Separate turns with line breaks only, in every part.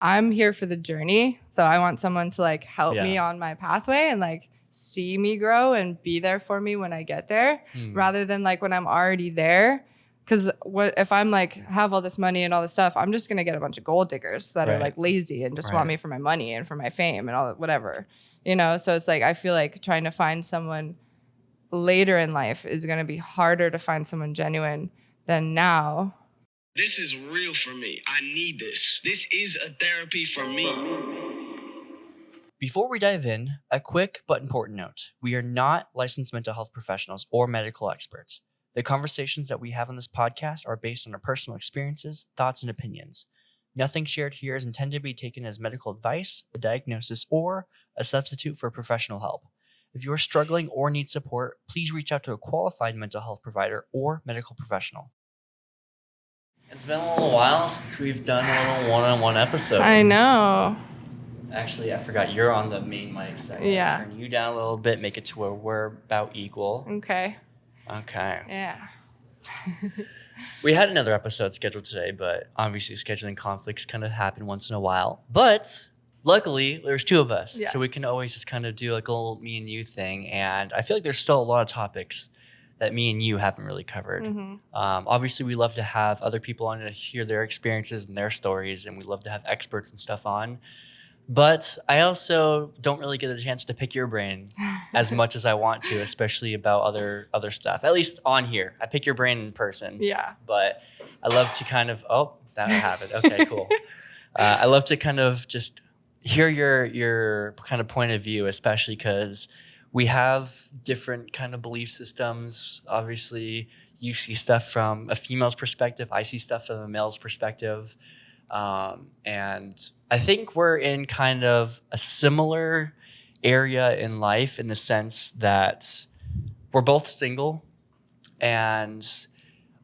I'm here for the journey. So I want someone to like help me
Yeah.
on my pathway and like see me grow and be there for me when I get there, rather than like when I'm already there. Because what if I'm like have all this money and all this stuff, I'm just gonna get a bunch of gold diggers that are
Right.
like lazy and just want
Right.
me for my money and for my fame and all that, whatever, you know. So it's like I feel like trying to find someone later in life is gonna be harder to find someone genuine than now.
This is real for me. I need this. This is a therapy for me.
Before we dive in, a quick but important note. We are not licensed mental health professionals or medical experts. The conversations that we have on this podcast are based on our personal experiences, thoughts, and opinions. Nothing shared here is intended to be taken as medical advice, a diagnosis, or a substitute for professional help. If you are struggling or need support, please reach out to a qualified mental health provider or medical professional. It's been a little while since we've done a little one-on-one episode.
I know.
Actually, I forgot you're on the main mic, so I'm
Yeah.
gonna turn you down a little bit, make it to where we're about equal.
Okay.
Okay.
Yeah.
We had another episode scheduled today, but obviously scheduling conflicts kind of happen once in a while. But luckily, there's two of us,
Yeah.
so we can always just kind of do like a little me and you thing. And I feel like there's still a lot of topics that me and you haven't really covered. Obviously, we love to have other people on to hear their experiences and their stories, and we love to have experts and stuff on. But I also don't really get a chance to pick your brain as much as I want to, especially about other stuff. At least on here, I pick your brain in person.
Yeah.
But I love to kind of that happened. Okay, cool. I love to kind of just hear your kind of point of view, especially because we have different kind of belief systems. Obviously, you see stuff from a female's perspective. I see stuff from a male's perspective. And I think we're in kind of a similar area in life in the sense that we're both single and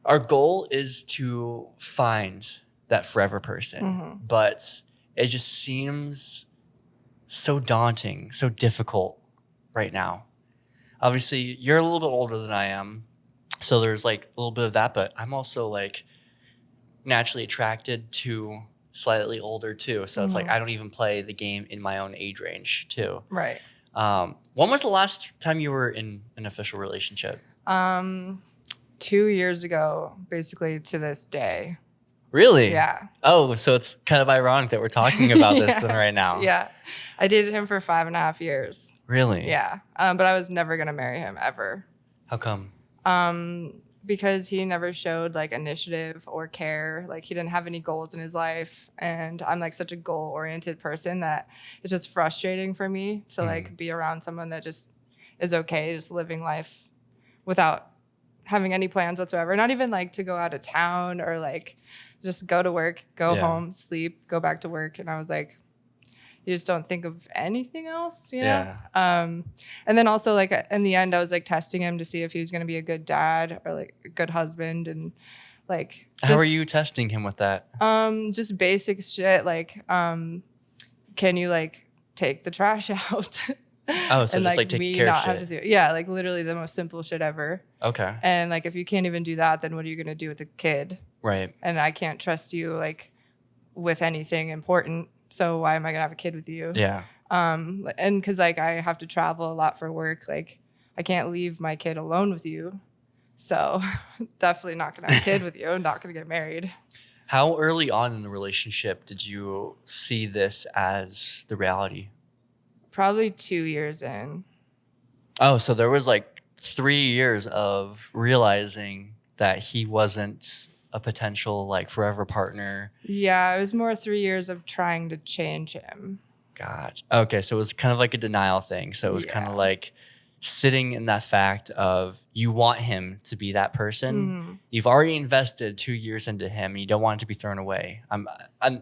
our goal is to find that forever person. But it just seems so daunting, so difficult right now. Obviously, you're a little bit older than I am, so there's like a little bit of that, but I'm also like naturally attracted to slightly older too. So it's like I don't even play the game in my own age range too.
Right.
When was the last time you were in an official relationship?
2 years ago, basically to this day.
Really?
Yeah.
Oh, so it's kind of ironic that we're talking about this then right now.
Yeah. I dated him for 5.5 years.
Really?
Yeah. But I was never going to marry him ever.
How come?
Because he never showed like initiative or care. Like he didn't have any goals in his life. And I'm like such a goal oriented person that it's just frustrating for me to like be around someone that just is okay just living life without having any plans whatsoever. Not even like to go out of town or like just go to work, go home, sleep, go back to work. And I was like, you just don't think of anything else, you know?
Yeah.
And then also like in the end, I was like testing him to see if he was going to be a good dad or like a good husband. And like,
how are you testing him with that?
Just basic shit. Like, can you like take the trash out?
Oh, so
and
just like take
me
care of
not have to
shit.
do it. Yeah, like literally the most simple shit ever.
Okay.
And like if you can't even do that, then what are you gonna do with the kid?
Right.
And I can't trust you like with anything important. So why am I gonna have a kid with you?
Yeah.
And because like I have to travel a lot for work, like I can't leave my kid alone with you. So definitely not gonna have a kid with you. I'm not gonna get married.
How early on in the relationship did you see this as the reality?
Probably 2 years in.
Oh, so there was like 3 years of realizing that he wasn't a potential like forever partner.
Yeah, it was more 3 years of trying to change him.
God. Okay, so it was kind of like a denial thing. So it was kind of like sitting in that fact of you want him to be that person. You've already invested 2 years into him and you don't want it to be thrown away.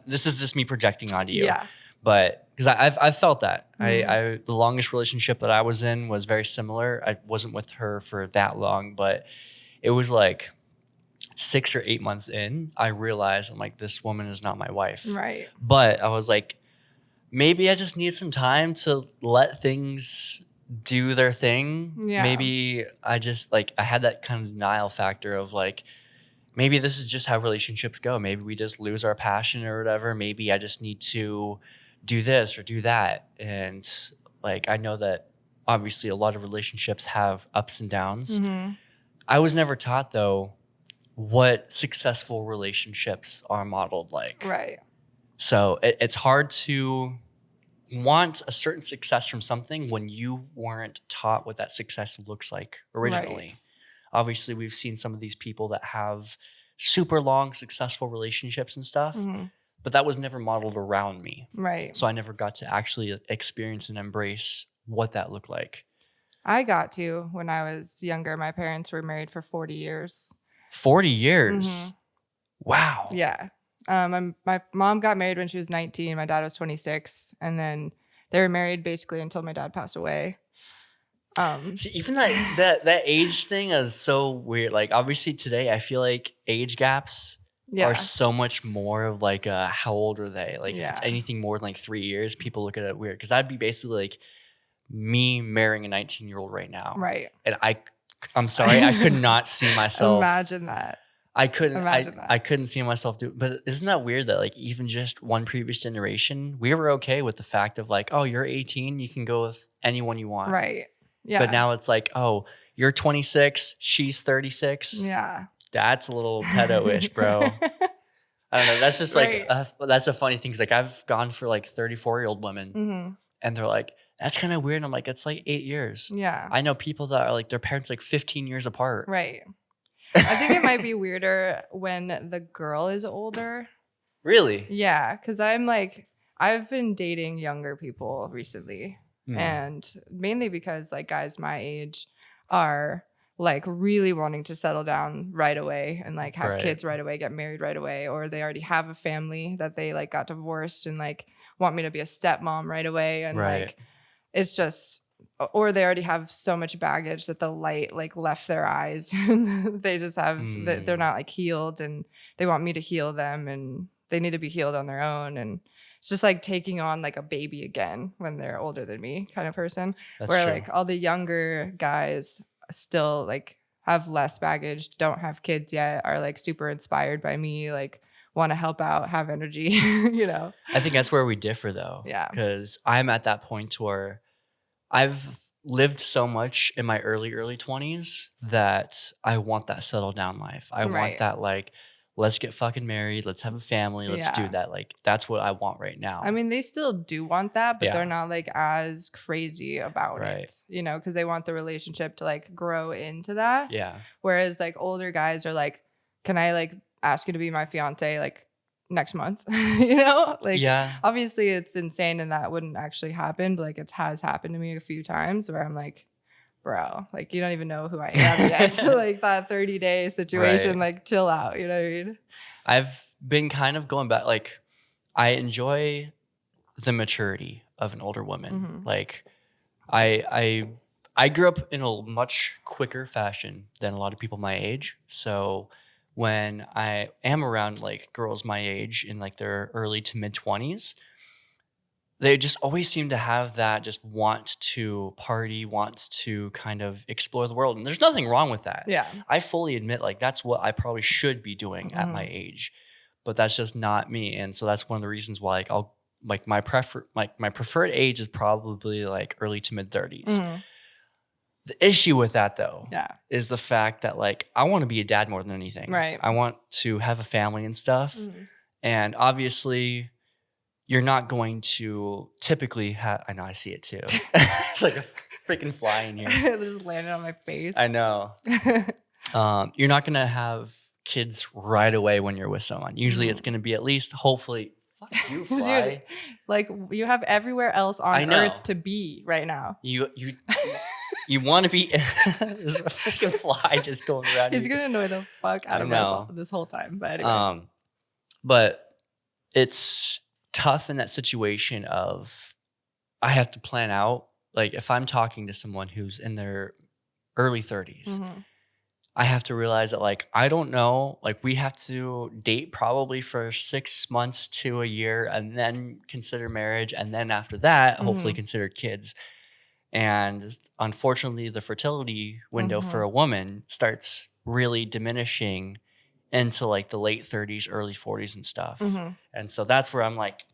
This is just me projecting onto you.
Yeah.
But because I've felt that. The longest relationship that I was in was very similar. I wasn't with her for that long, but it was like 6 or 8 months in, I realized I'm like, this woman is not my wife.
Right.
But I was like, maybe I just need some time to let things do their thing.
Yeah.
Maybe I just like, I had that kind of denial factor of like, maybe this is just how relationships go. Maybe we just lose our passion or whatever. Maybe I just need to do this or do that. And like, I know that obviously a lot of relationships have ups and downs.
Mm-hmm.
I was never taught, though, what successful relationships are modeled like.
Right.
So it's hard to want a certain success from something when you weren't taught what that success looks like originally.
Right.
Obviously, we've seen some of these people that have super long, successful relationships and stuff,
Mm-hmm.
but that was never modeled around me.
Right.
So I never got to actually experience and embrace what that looked like.
I got to when I was younger. My parents were married for 40 years.
40 years.
Mhm.
Wow.
Yeah. My mom got married when she was 19. My dad was 26. And then they were married basically until my dad passed away.
See, even that age thing is so weird. Like, obviously today, I feel like age gaps
Yeah.
are so much more of like, how old are they? Like, if it's
Yeah.
anything more than like 3 years, people look at it weird. Because that'd be basically like me marrying a 19-year-old right now.
Right.
And I'm sorry, I could not see myself.
Imagine that.
I couldn't.
Imagine that.
I couldn't see myself do. But isn't that weird that like even just one previous generation, we were okay with the fact of like, oh, you're 18, you can go with anyone you want.
Right. Yeah.
But now it's like, oh, you're 26, she's 36.
Yeah.
That's a little pedo-ish, bro. I don't know. That's just like
Right.
that's a funny thing. Cause like I've gone for like 34-year-old women,
Mm-hmm.
and they're like, that's kind of weird. And I'm like, it's like 8 years.
Yeah.
I know people that are like their parents like 15 years apart.
Right. I think it might be weirder when the girl is older.
Really?
Yeah. Cause I've been dating younger people recently.
Hmm.
And mainly because like guys my age are like really wanting to settle down right away and like have
Right.
kids right away, get married right away, or they already have a family that they like got divorced and like want me to be a stepmom right away. And
Right.
like it's just, or they already have so much baggage that the light like left their eyes and they just have they're not like healed, and they want me to heal them, and they need to be healed on their own. And it's just like taking on like a baby again when they're older than me kind of person.
That's
Where
true.
like all the younger guys still like have less baggage, don't have kids yet, are like super inspired by me, like want to help out, have energy, you know?
I think that's where we differ though.
Yeah.
Because I'm at that point where I've lived so much in my early 20s that I want that settled down life. I want
Right.
that like, let's get fucking married, let's have a family, let's do
Yeah.
that. Like that's what I want right now.
I mean, they still do want that, but
Yeah.
they're not like as crazy about
Right.
it, you know, because they want the relationship to like grow into that.
yeah.
Whereas like older guys are like, can I like ask you to be my fiance like next month? You know, like
Yeah.
obviously it's insane and that wouldn't actually happen, but like it has happened to me a few times where I'm like, bro, like you don't even know who I am yet. So like that 30-day situation,
Right.
like chill out, you know what I mean?
I've been kind of going back. Like, I enjoy the maturity of an older woman.
Mhm.
Like, I grew up in a much quicker fashion than a lot of people my age. So when I am around like girls my age in like their early to mid 20s, they just always seem to have that just want to party, wants to kind of explore the world. And there's nothing wrong with that.
Yeah.
I fully admit like that's what I probably should be doing at my age, but that's just not me. And so that's one of the reasons why like I'll like my preferred age is probably like early to mid 30s.
Mhm.
The issue with that though
Yeah.
is the fact that like I want to be a dad more than anything.
Right.
I want to have a family and stuff.
Mhm.
And obviously you're not going to typically have, I know I see it too. It's like a freaking fly in here.
It just landed on my face.
I know. You're not gonna have kids right away when you're with someone. Usually, it's gonna be at least, hopefully. Fuck you,
Dude,
fly.
like you have everywhere else
I
on
know.
Earth to be right now.
You want to be. There's a freaking fly just going around.
He's
you.
gonna annoy the fuck out
I
of
know.
us this whole time. But anyway.
But it's tough in that situation of I have to plan out. Like if I'm talking to someone who's in their early 30s.
Mhm.
I have to realize that like I don't know, like we have to date probably for 6 months to a year and then consider marriage, and then after that hopefully consider kids. And unfortunately the fertility window for a woman starts really diminishing into like the late 30s, early 40s and stuff.
Mm-hmm.
And so that's where I'm like,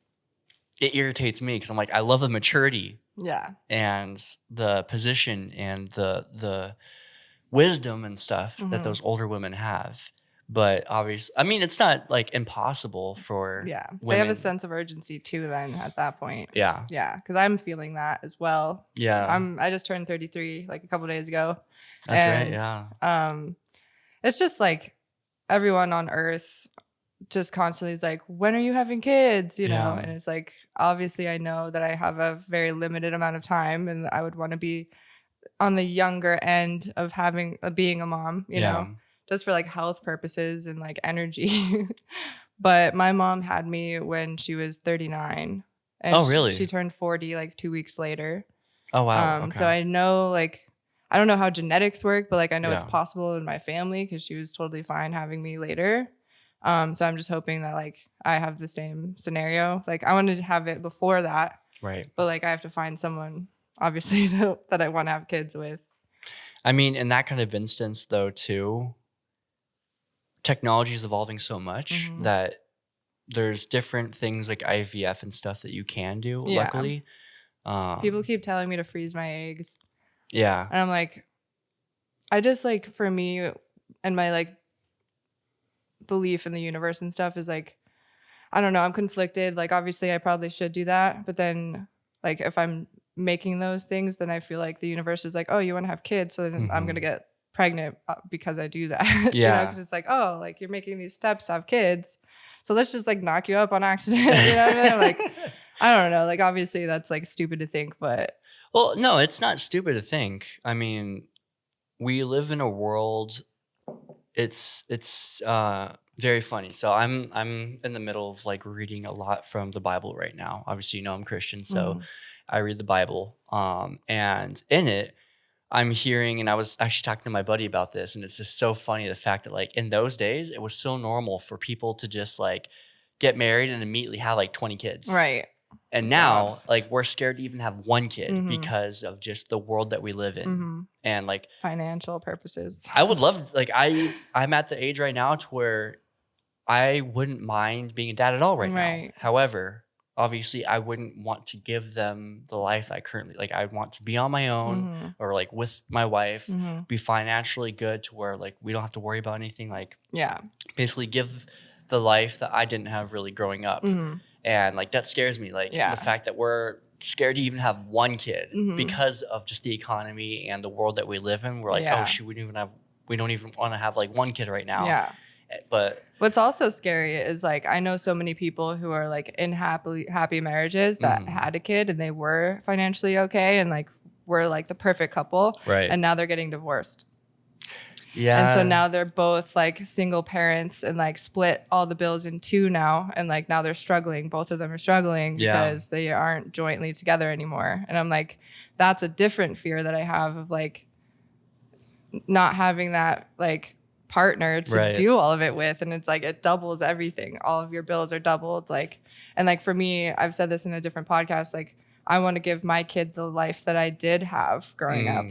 it irritates me because I'm like, I love the maturity
Yeah.
and the position and the wisdom and stuff that
Mhm.
those older women have. But obviously, I mean, it's not like impossible for
Yeah. They
women.
have a sense of urgency too then at that point.
Yeah.
Yeah. Because I'm feeling that as well.
Yeah.
I just turned 33 like a couple days ago.
That's right.
And,
Yeah.
It's just like everyone on earth just constantly is like, when are you having kids? You know?
Yeah.
And it's like, obviously I know that I have a very limited amount of time and I would want to be on the younger end of being a mom, you know, just for like health purposes and like energy. But my mom had me when she was 39. And
Oh, really?
She turned 40 like 2 weeks later.
Oh, wow. Okay.
So I know like, I don't know how genetics work, but like I know it's
Yeah.
possible in my family because she was totally fine having me later. So I'm just hoping that like I have the same scenario. Like I wanted to have it before that,
Right.
but like I have to find someone obviously that I want to have kids with.
I mean, in that kind of instance, though, too, technology is evolving so much
Mhm.
that there's different things like IVF and stuff that you can do.
Yeah.
Luckily,
People keep telling me to freeze my eggs,
yeah,
and I'm like, I just like for me and my like belief in the universe and stuff is like, I don't know, I'm conflicted. Like obviously I probably should do that, but then like if I'm making those things, then I feel like the universe is like, oh, you want to have kids, so then I'm
Mhm.
gonna get pregnant because I do that. You know,
Yeah.
because it's like, oh, like you're making these steps to have kids, so let's just like knock you up on accident. You know what I mean? I'm like, I don't know. Like obviously that's like stupid to think, but
Well, no, it's not stupid to think. I mean, we live in a world. It's very funny. So I'm in the middle of like reading a lot from the Bible right now. Obviously, you know I'm Christian, so
Mhm.
I read the Bible. And in it, I'm hearing, and I was actually talking to my buddy about this, and it's just so funny the fact that like in those days, it was so normal for people to just like get married and immediately have like 20 kids.
right.
And now, like, we're scared to even have one kid
Mhm.
because of just the world that we live in.
Hmm.
And like,
Financial purposes.
I would love, like, I'm at the age right now to where I wouldn't mind being a dad at all right now.
Right.
However, obviously, I wouldn't want to give them the life I currently like. I want to be on my own
Mhm.
or like with my wife,
Mhm.
be financially good to where like we don't have to worry about anything. Like,
Yeah.
basically, give the life that I didn't have really growing up.
Mhm.
And like that scares me. Like
Yeah.
the fact that we're scared to even have one kid
Mhm.
because of just the economy and the world that we live in. We're like,
Yeah.
oh shoot, we don't even want to have like one kid right now.
Yeah.
But
What's also scary is like I know so many people who are like in happy marriages that
Mhm.
had a kid and they were financially okay and like were like the perfect couple,
right.
and now they're getting divorced.
Yeah.
And so now they're both like single parents and like split all the bills in two now, and like now they're struggling. Both of them are struggling
Yeah.
because they aren't jointly together anymore. And I'm like, that's a different fear that I have of like not having that like partner to
Right.
do all of it with, and it's like it doubles everything. All of your bills are doubled, like, and like for me, I've said this in a different podcast, like I want to give my kid the life that I did have growing up.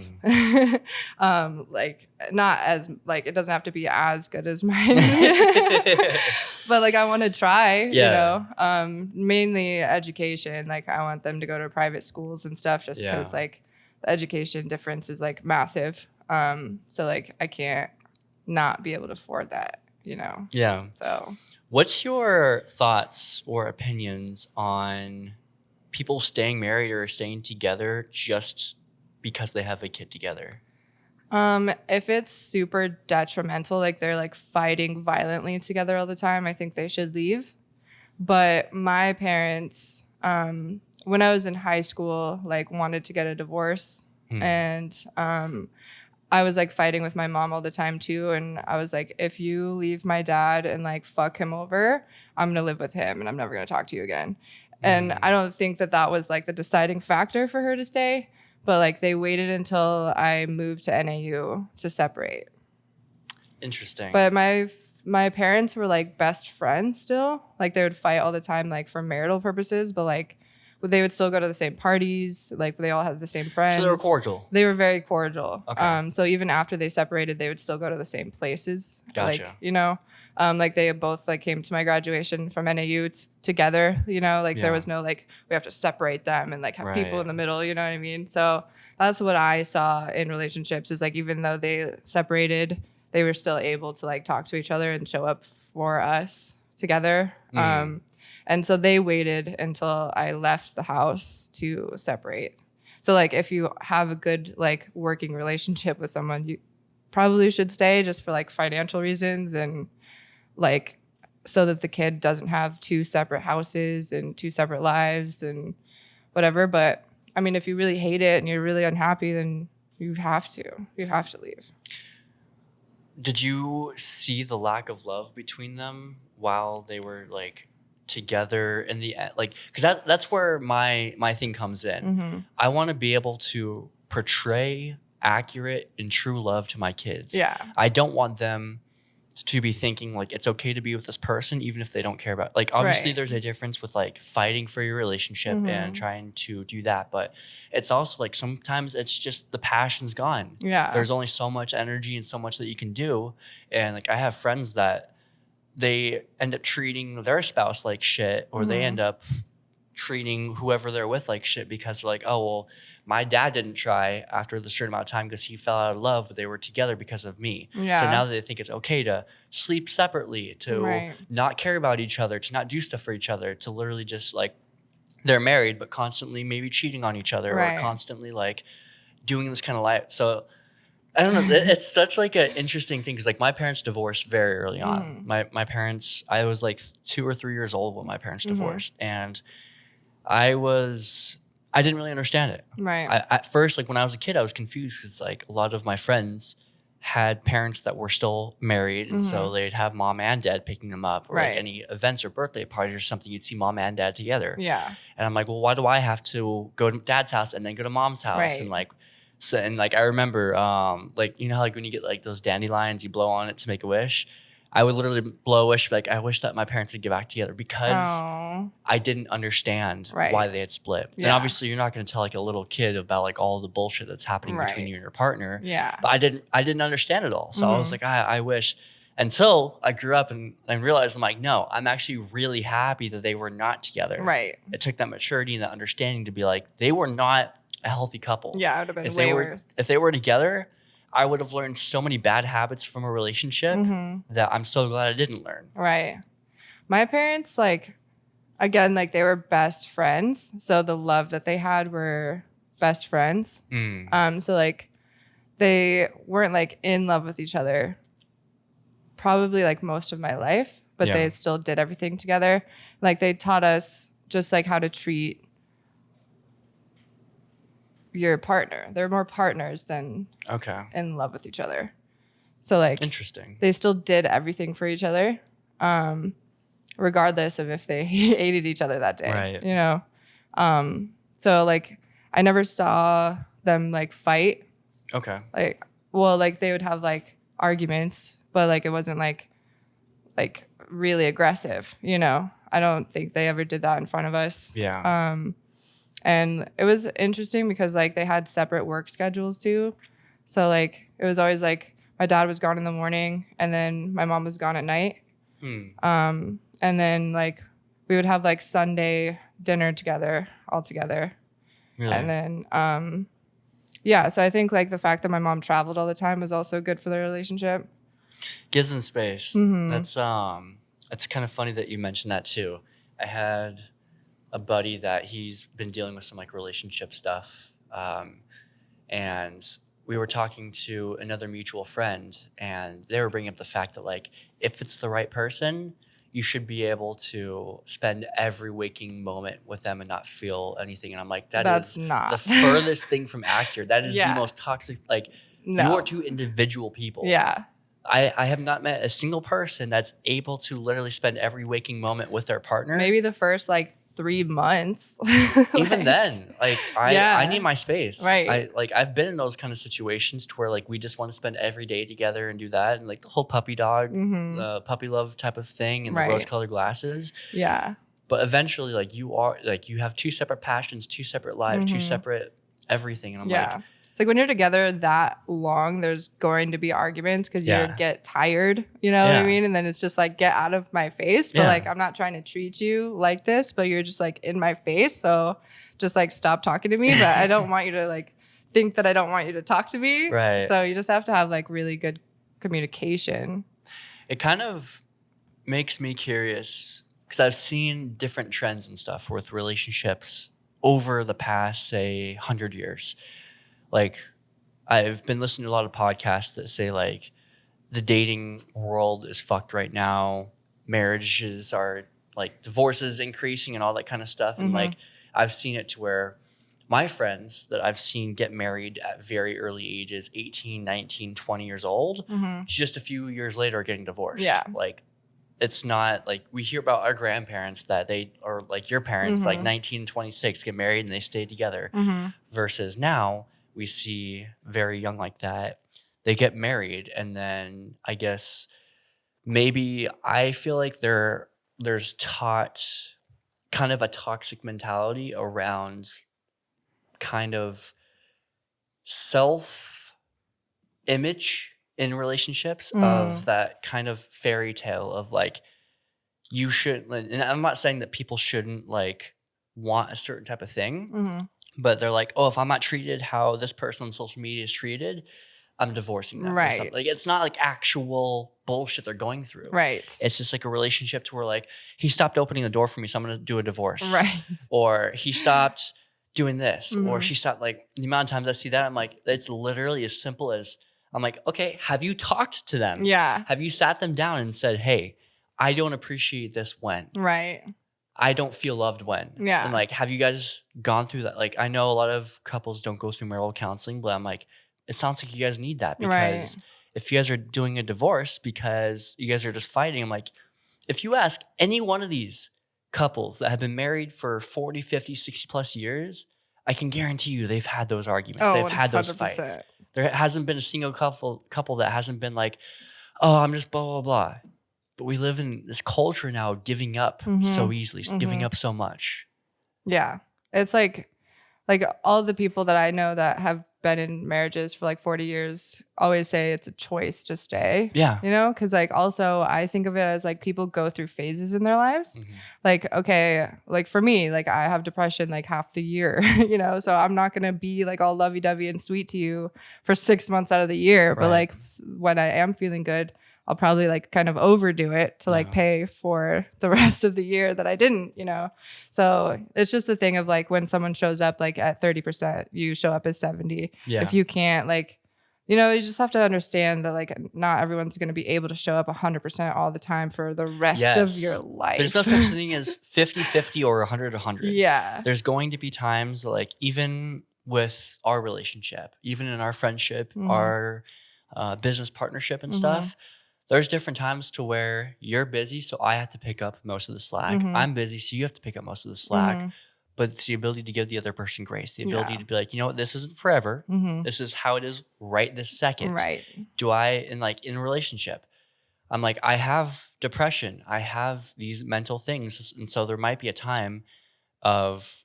Like not as like it doesn't have to be as good as mine. But like I want to try,
Yeah.
you know, mainly education. Like I want them to go to private schools and stuff just
Yeah.
because like the education difference is like massive. So like I can't not be able to afford that, you know?
Yeah.
So
What's your thoughts or opinions on people staying married or staying together just because they have a kid together?
if it's super detrimental, like they're like fighting violently together all the time, I think they should leave. But my parents, when I was in high school, like wanted to get a divorce.
Hmm.
And I was like fighting with my mom all the time too. And I was like, if you leave my dad and like fuck him over, I'm gonna live with him and I'm never gonna talk to you again. And I don't think that that was like the deciding factor for her to stay. But like they waited until I moved to NAU to separate.
Interesting.
But my parents were like best friends still. Like they would fight all the time, like for marital purposes. But like they would still go to the same parties. Like they all had the same friends.
So they were cordial.
They were very cordial.
Okay.
So even after they separated, they would still go to the same places.
Gotcha.
Like, you know, like they both like came to my graduation from NAU together, you know, like
Yeah.
there was no like, we have to separate them and like have people
Right.
in the middle, you know what I mean? So that's what I saw in relationships is like, even though they separated, they were still able to like talk to each other and show up for us together.
Mm.
And so they waited until I left the house to separate. So like if you have a good like working relationship with someone, you probably should stay just for like financial reasons and like so that the kid doesn't have two separate houses and two separate lives and whatever. But I mean, if you really hate it and you're really unhappy, then you have to leave.
Did you see the lack of love between them while they were like together in the end? Like, because that's where my thing comes in.
Mm-hmm.
I want to be able to portray accurate and true love to my kids.
Yeah.
I don't want them to be thinking like it's okay to be with this person even if they don't care about, like, obviously
Right.
there's a difference with like fighting for your relationship
Mhm.
and trying to do that, but it's also like sometimes it's just the passion's gone.
Yeah.
There's only so much energy and so much that you can do. And like I have friends that they end up treating their spouse like shit, or they
Mhm.
end up treating whoever they're with like shit because they're like, oh, well, my dad didn't try after the certain amount of time because he fell out of love, but they were together because of me.
Yeah.
So now they think it's okay to sleep separately, to
Right.
not care about each other, to not do stuff for each other, to literally just like they're married, but constantly maybe cheating on each other
Right.
or constantly like doing this kind of life. So I don't know. It's such like an interesting thing because like my parents divorced very early on.
Mhm.
My parents, I was like 2 or 3 years old when my parents
Mhm.
divorced, and I didn't really understand it.
Right.
At first, like when I was a kid, I was confused because like a lot of my friends had parents that were still married, and so they'd have mom and dad picking them up, or like
Right.
any events or birthday parties or something, you'd see mom and dad together.
Yeah.
And I'm like, well, why do I have to go to dad's house and then go to mom's house?
Right.
And like, so, and like, I remember, like, you know how like when you get like those dandelions, you blow on it to make a wish. I would literally blow a wish, like, I wish that my parents would get back together because
Oh.
I didn't understand
Right.
why they had split. And
Yeah.
obviously you're not going to tell like a little kid about like all the bullshit that's happening between
Right.
you and your partner.
Yeah.
But I didn't understand it all. So I was
Mhm.
like, I wish, until I grew up and realized I'm like, no, I'm actually really happy that they were not together.
Right.
It took that maturity and that understanding to be like, they were not a healthy couple.
Yeah. It would have been
If
way
they were
worse.
if they were together, I would have learned so many bad habits from a relationship
Mm-hmm.
that I'm so glad I didn't learn.
Right. My parents, like, again, like they were best friends. So the love that they had were best friends. So like they weren't like in love with each other probably like most of my life, but
Yeah.
they still did everything together. Like they taught us just like how to treat your partner. They're more partners than
Okay.
in love with each other. So like
Interesting.
they still did everything for each other, regardless of if they hated each other that day.
Right.
You know? So like I never saw them like fight.
Okay.
Like, well, like they would have like arguments, but like it wasn't like really aggressive, you know? I don't think they ever did that in front of us.
Yeah.
And it was interesting because like they had separate work schedules too. So like it was always like my dad was gone in the morning and then my mom was gone at night. And then like we would have like Sunday dinner together, all together.
Really?
And then yeah, so I think like the fact that my mom traveled all the time was also good for the relationship.
Gives them space.
Mhm.
That's kind of funny that you mentioned that too. I had a buddy that he's been dealing with some like relationship stuff, and we were talking to another mutual friend, and they were bringing up the fact that like if it's the right person, you should be able to spend every waking moment with them and not feel anything. And I'm like,
That's
is
not
the furthest thing from accurate. That is
Yeah.
the most toxic. Like
No.
you are two individual people.
Yeah.
I have not met a single person that's able to literally spend every waking moment with their partner.
Maybe the first like 3 months.
Even
Like,
then, like I
Yeah.
need my space.
Right.
I've been in those kind of situations to where like we just want to spend every day together and do that, and like the whole puppy dog,
Mhm.
puppy love type of thing, and
Right.
the rose colored glasses.
Yeah.
But eventually, like you have two separate passions, two separate lives, two separate everything. And I'm like,
It's like when you're together that long, there's going to be arguments because you get tired, you know what I mean? And then it's just like, get out of my face. But like, I'm not trying to treat you like this, but you're just like in my face. So just like stop talking to me. But I don't want you to like think that I don't want you to talk to me.
Right.
So you just have to have like really good communication.
It kind of makes me curious because I've seen different trends and stuff with relationships over the past, say, 100 years. Like, I've been listening to a lot of podcasts that say, like, the dating world is fucked right now. Marriages are, like, divorces increasing and all that kind of stuff. And, like, I've seen it to where my friends that I've seen get married at very early ages, 18, 19, 20 years old, just a few years later are getting divorced.
Yeah.
Like, it's not like we hear about our grandparents that they, or like your parents, like 19 and 26 get married and they stay together versus now we see very young like that. They get married and then I guess maybe I feel like there's taught kind of a toxic mentality around kind of self-image in relationships of that kind of fairy tale of like you shouldn't, and I'm not saying that people shouldn't like want a certain type of thing, but they're like, oh, if I'm not treated how this person on social media is treated, I'm divorcing them. Or something. Like it's not like actual bullshit they're going through.
Right.
It's just like a relationship to where like he stopped opening the door for me, so I'm gonna do a divorce.
Right.
Or he stopped doing this, or she stopped. Like the amount of times I see that, I'm like, it's literally as simple as I'm like, okay, have you talked to them?
Yeah.
Have you sat them down and said, hey, I don't appreciate this when.
Right.
I don't feel loved when.
Yeah.
And like, have you guys gone through that? Like, I know a lot of couples don't go through marital counseling, but I'm like, it sounds like you guys need that because if you guys are doing a divorce because you guys are just fighting, I'm like, if you ask any one of these couples that have been married for 40, 50, 60 plus years, I can guarantee you they've had those arguments.
Oh,
they've had those
100%.
fights. There hasn't been a single couple that hasn't been like, oh, I'm just blah, blah, blah. But we live in this culture now of giving up so easily, giving up so much.
Yeah. It's like all the people that I know that have been in marriages for like 40 years always say it's a choice to stay.
Yeah.
You know, because like also I think of it as like people go through phases in their lives. Like, okay, like for me, like I have depression like half the year, you know, so I'm not going to be like all lovey dovey and sweet to you for 6 months out of the year. But like when I am feeling good, I'll probably like kind of overdo it to like pay for the rest of the year that I didn't, you know? So it's just the thing of like when someone shows up like at 30%, you show up as 70.
Yeah.
If you can't like, you know, you just have to understand that like not everyone's going to be able to show up 100% all the time for the rest of your life.
There's no such thing as 50-50 or 100-100.
Yeah.
There's going to be times like even with our relationship, even in our friendship, our business partnership and stuff, there's different times to where you're busy, so I have to pick up most of the slack. I'm busy, so you have to pick up most of the slack. But it's the ability to give the other person grace, the ability to be like, you know what, this isn't forever. This is how it is right this second.
Right.
Do I, in a relationship, I'm like, I have depression. I have these mental things. And so there might be a time of,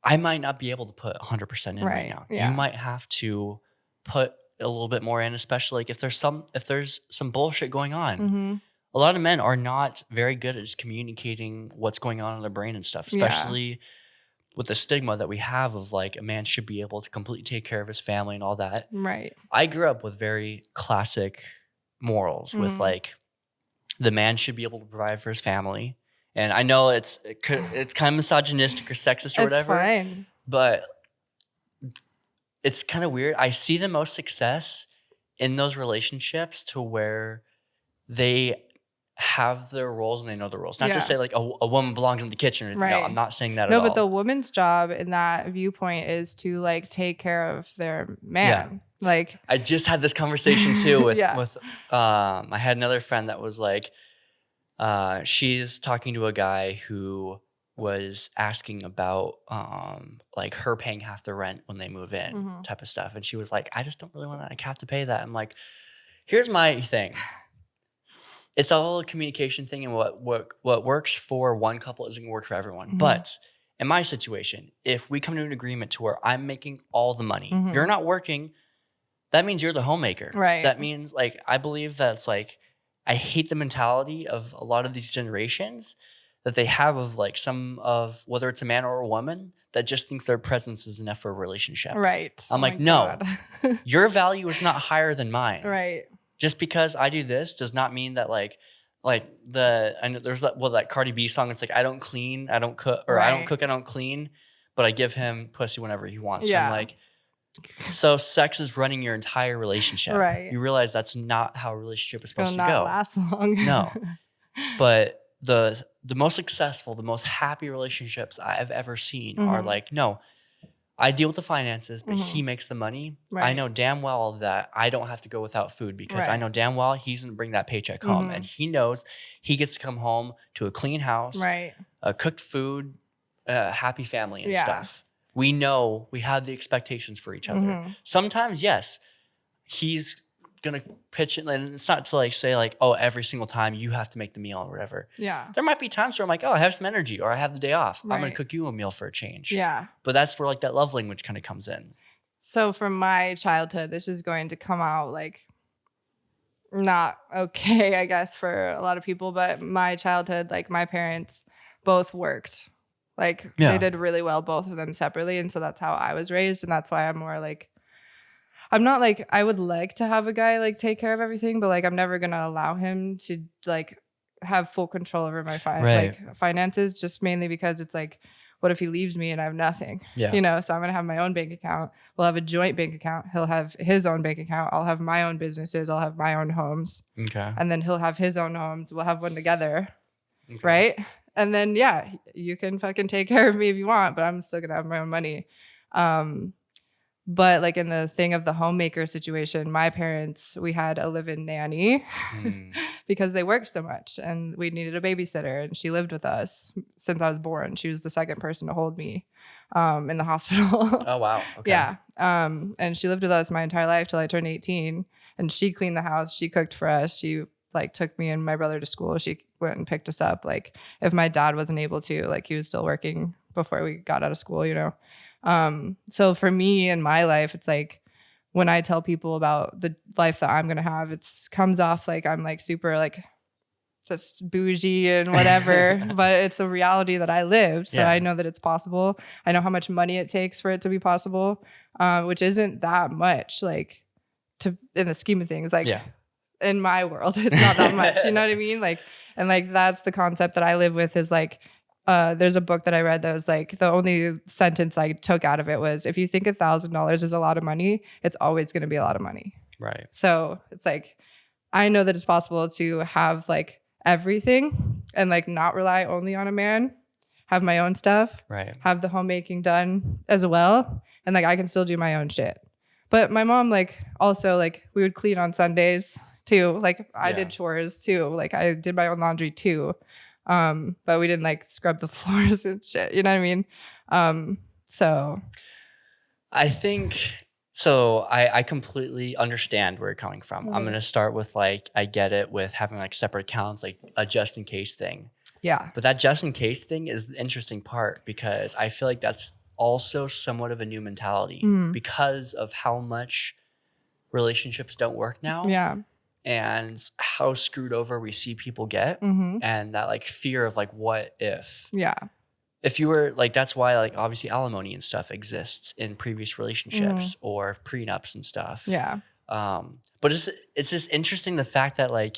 I might not be able to put 100% in right now.
Yeah.
You might have to put a little bit more in, especially like if there's some bullshit going on. A lot of men are not very good at just communicating what's going on in their brain and stuff, especially with the stigma that we have of like a man should be able to completely take care of his family and all that.
Right.
I grew up with very classic morals with like the man should be able to provide for his family. And I know it's kind of misogynistic or sexist or whatever.
It's fine.
But it's kind of weird. I see the most success in those relationships to where they have their roles and they know their roles. Not to say like a woman belongs in the kitchen.
Right.
No, I'm not saying that at all.
No, but the woman's job in that viewpoint is to like take care of their man.
Yeah.
Like
I just had this conversation too with I had another friend that was like, she's talking to a guy who was asking about like her paying half the rent when they move in type of stuff. And she was like, I just don't really want to like have to pay that. I'm like, here's my thing. it's all a communication thing, and what works for one couple isn't gonna work for everyone.
Mhm.
But in my situation, if we come to an agreement to where I'm making all the money,
Mhm.
you're not working, that means you're the homemaker.
Right.
That means like I believe that's like I hate the mentality of a lot of these generations that they have of like some of whether it's a man or a woman that just think their presence is enough for a relationship.
Right.
I'm
Oh
like,
my
no.
God.
Your value is not higher than mine.
Right.
Just because I do this does not mean that like I know there's that Cardi B song. It's like I don't clean, I don't cook, or I don't
Right.
cook, I don't clean, but I give him pussy whenever he wants.
Yeah.
I'm like, so sex is running your entire relationship.
Right.
You realize that's not how a relationship is
It's gonna
supposed to
not
go.
last long.
No. But the most successful, the most happy relationships I've ever seen are
Mhm.
like, no, I deal with the finances, but he
Mhm.
makes the money. I
Right.
know damn well that I don't have to go without food because I
Right.
know damn well he's gonna bring that paycheck home,
Mhm.
and he knows he gets to come home to a clean house,
Right.
cooked food, happy family and
Yeah.
stuff. We know we have the expectations for each other.
Mhm.
Sometimes, yes, he's gonna pitch it, and it's not to like say like, oh, every single time you have to make the meal or whatever.
Yeah.
There might be times where I'm like, oh, I have some energy or I have the day off. I'm gonna
Right.
cook you a meal for a change.
Yeah.
But that's where like that love language kind of comes in.
So from my childhood, this is going to come out like not okay, I guess, for a lot of people. But my childhood, like my parents both worked. Like
Yeah.
they did really well, both of them separately. And so that's how I was raised. And that's why I'm more like, I'm not like, I would like to have a guy like take care of everything, but like I'm never going to allow him to like have full control over my
Right.
finances, just mainly because it's like, what if he leaves me and I have nothing?
Yeah.
You know, so I'm going to have my own bank account. We'll have a joint bank account. He'll have his own bank account. I'll have my own businesses. I'll have my own homes.
Okay.
And then he'll have his own homes. We'll have one together.
Okay.
Right. And then, yeah, you can fucking take care of me if you want, but I'm still going to have my own money. But like in the thing of the homemaker situation, my parents, we had a live-in nanny
Mm.
because they worked so much and we needed a babysitter, and she lived with us since I was born. She was the second person to hold me in the hospital.
Oh wow. Okay.
Yeah. And she lived with us my entire life till I turned 18, and she cleaned the house. She cooked for us. She like took me and my brother to school. She went and picked us up. Like if my dad wasn't able to, like he was still working before we got out of school, you know? So for me in my life, it's like when I tell people about the life that I'm going to have, it comes off like I'm like super like just bougie and whatever, but it's a reality that I lived. So
Yeah.
I know that it's possible. I know how much money it takes for it to be possible, which isn't that much, like to in the scheme of things, like
Yeah.
in my world, it's not that much, you know what I mean? Like, and like, that's the concept that I live with is like, there's a book that I read that was like, the only sentence I took out of it was, if you think $1,000 is a lot of money, it's always going to be a lot of money.
Right.
So it's like, I know that it's possible to have like everything and like not rely only on a man, have my own stuff,
Right.
have the homemaking done as well. And like, I can still do my own shit. But my mom, like, also like we would clean on Sundays too. Like I
Yeah.
did chores too. Like I did my own laundry too. But we didn't like scrub the floors and shit. You know what I mean? So
I think so. I completely understand where you're coming from. I'm
Mhm.
gonna start with like I get it with having like separate accounts, like a just in case thing.
yeah.
But that just in case thing is the interesting part because I feel like that's also somewhat of a new mentality
Mhm.
because of how much relationships don't work now
Yeah.
and how screwed over we see people get
Mm-hmm.
and that like fear of like what
Yeah.
if you were like that's why like obviously alimony and stuff exists in previous relationships or prenups and stuff.
Mm-hmm. Yeah.
But it's just interesting the fact that like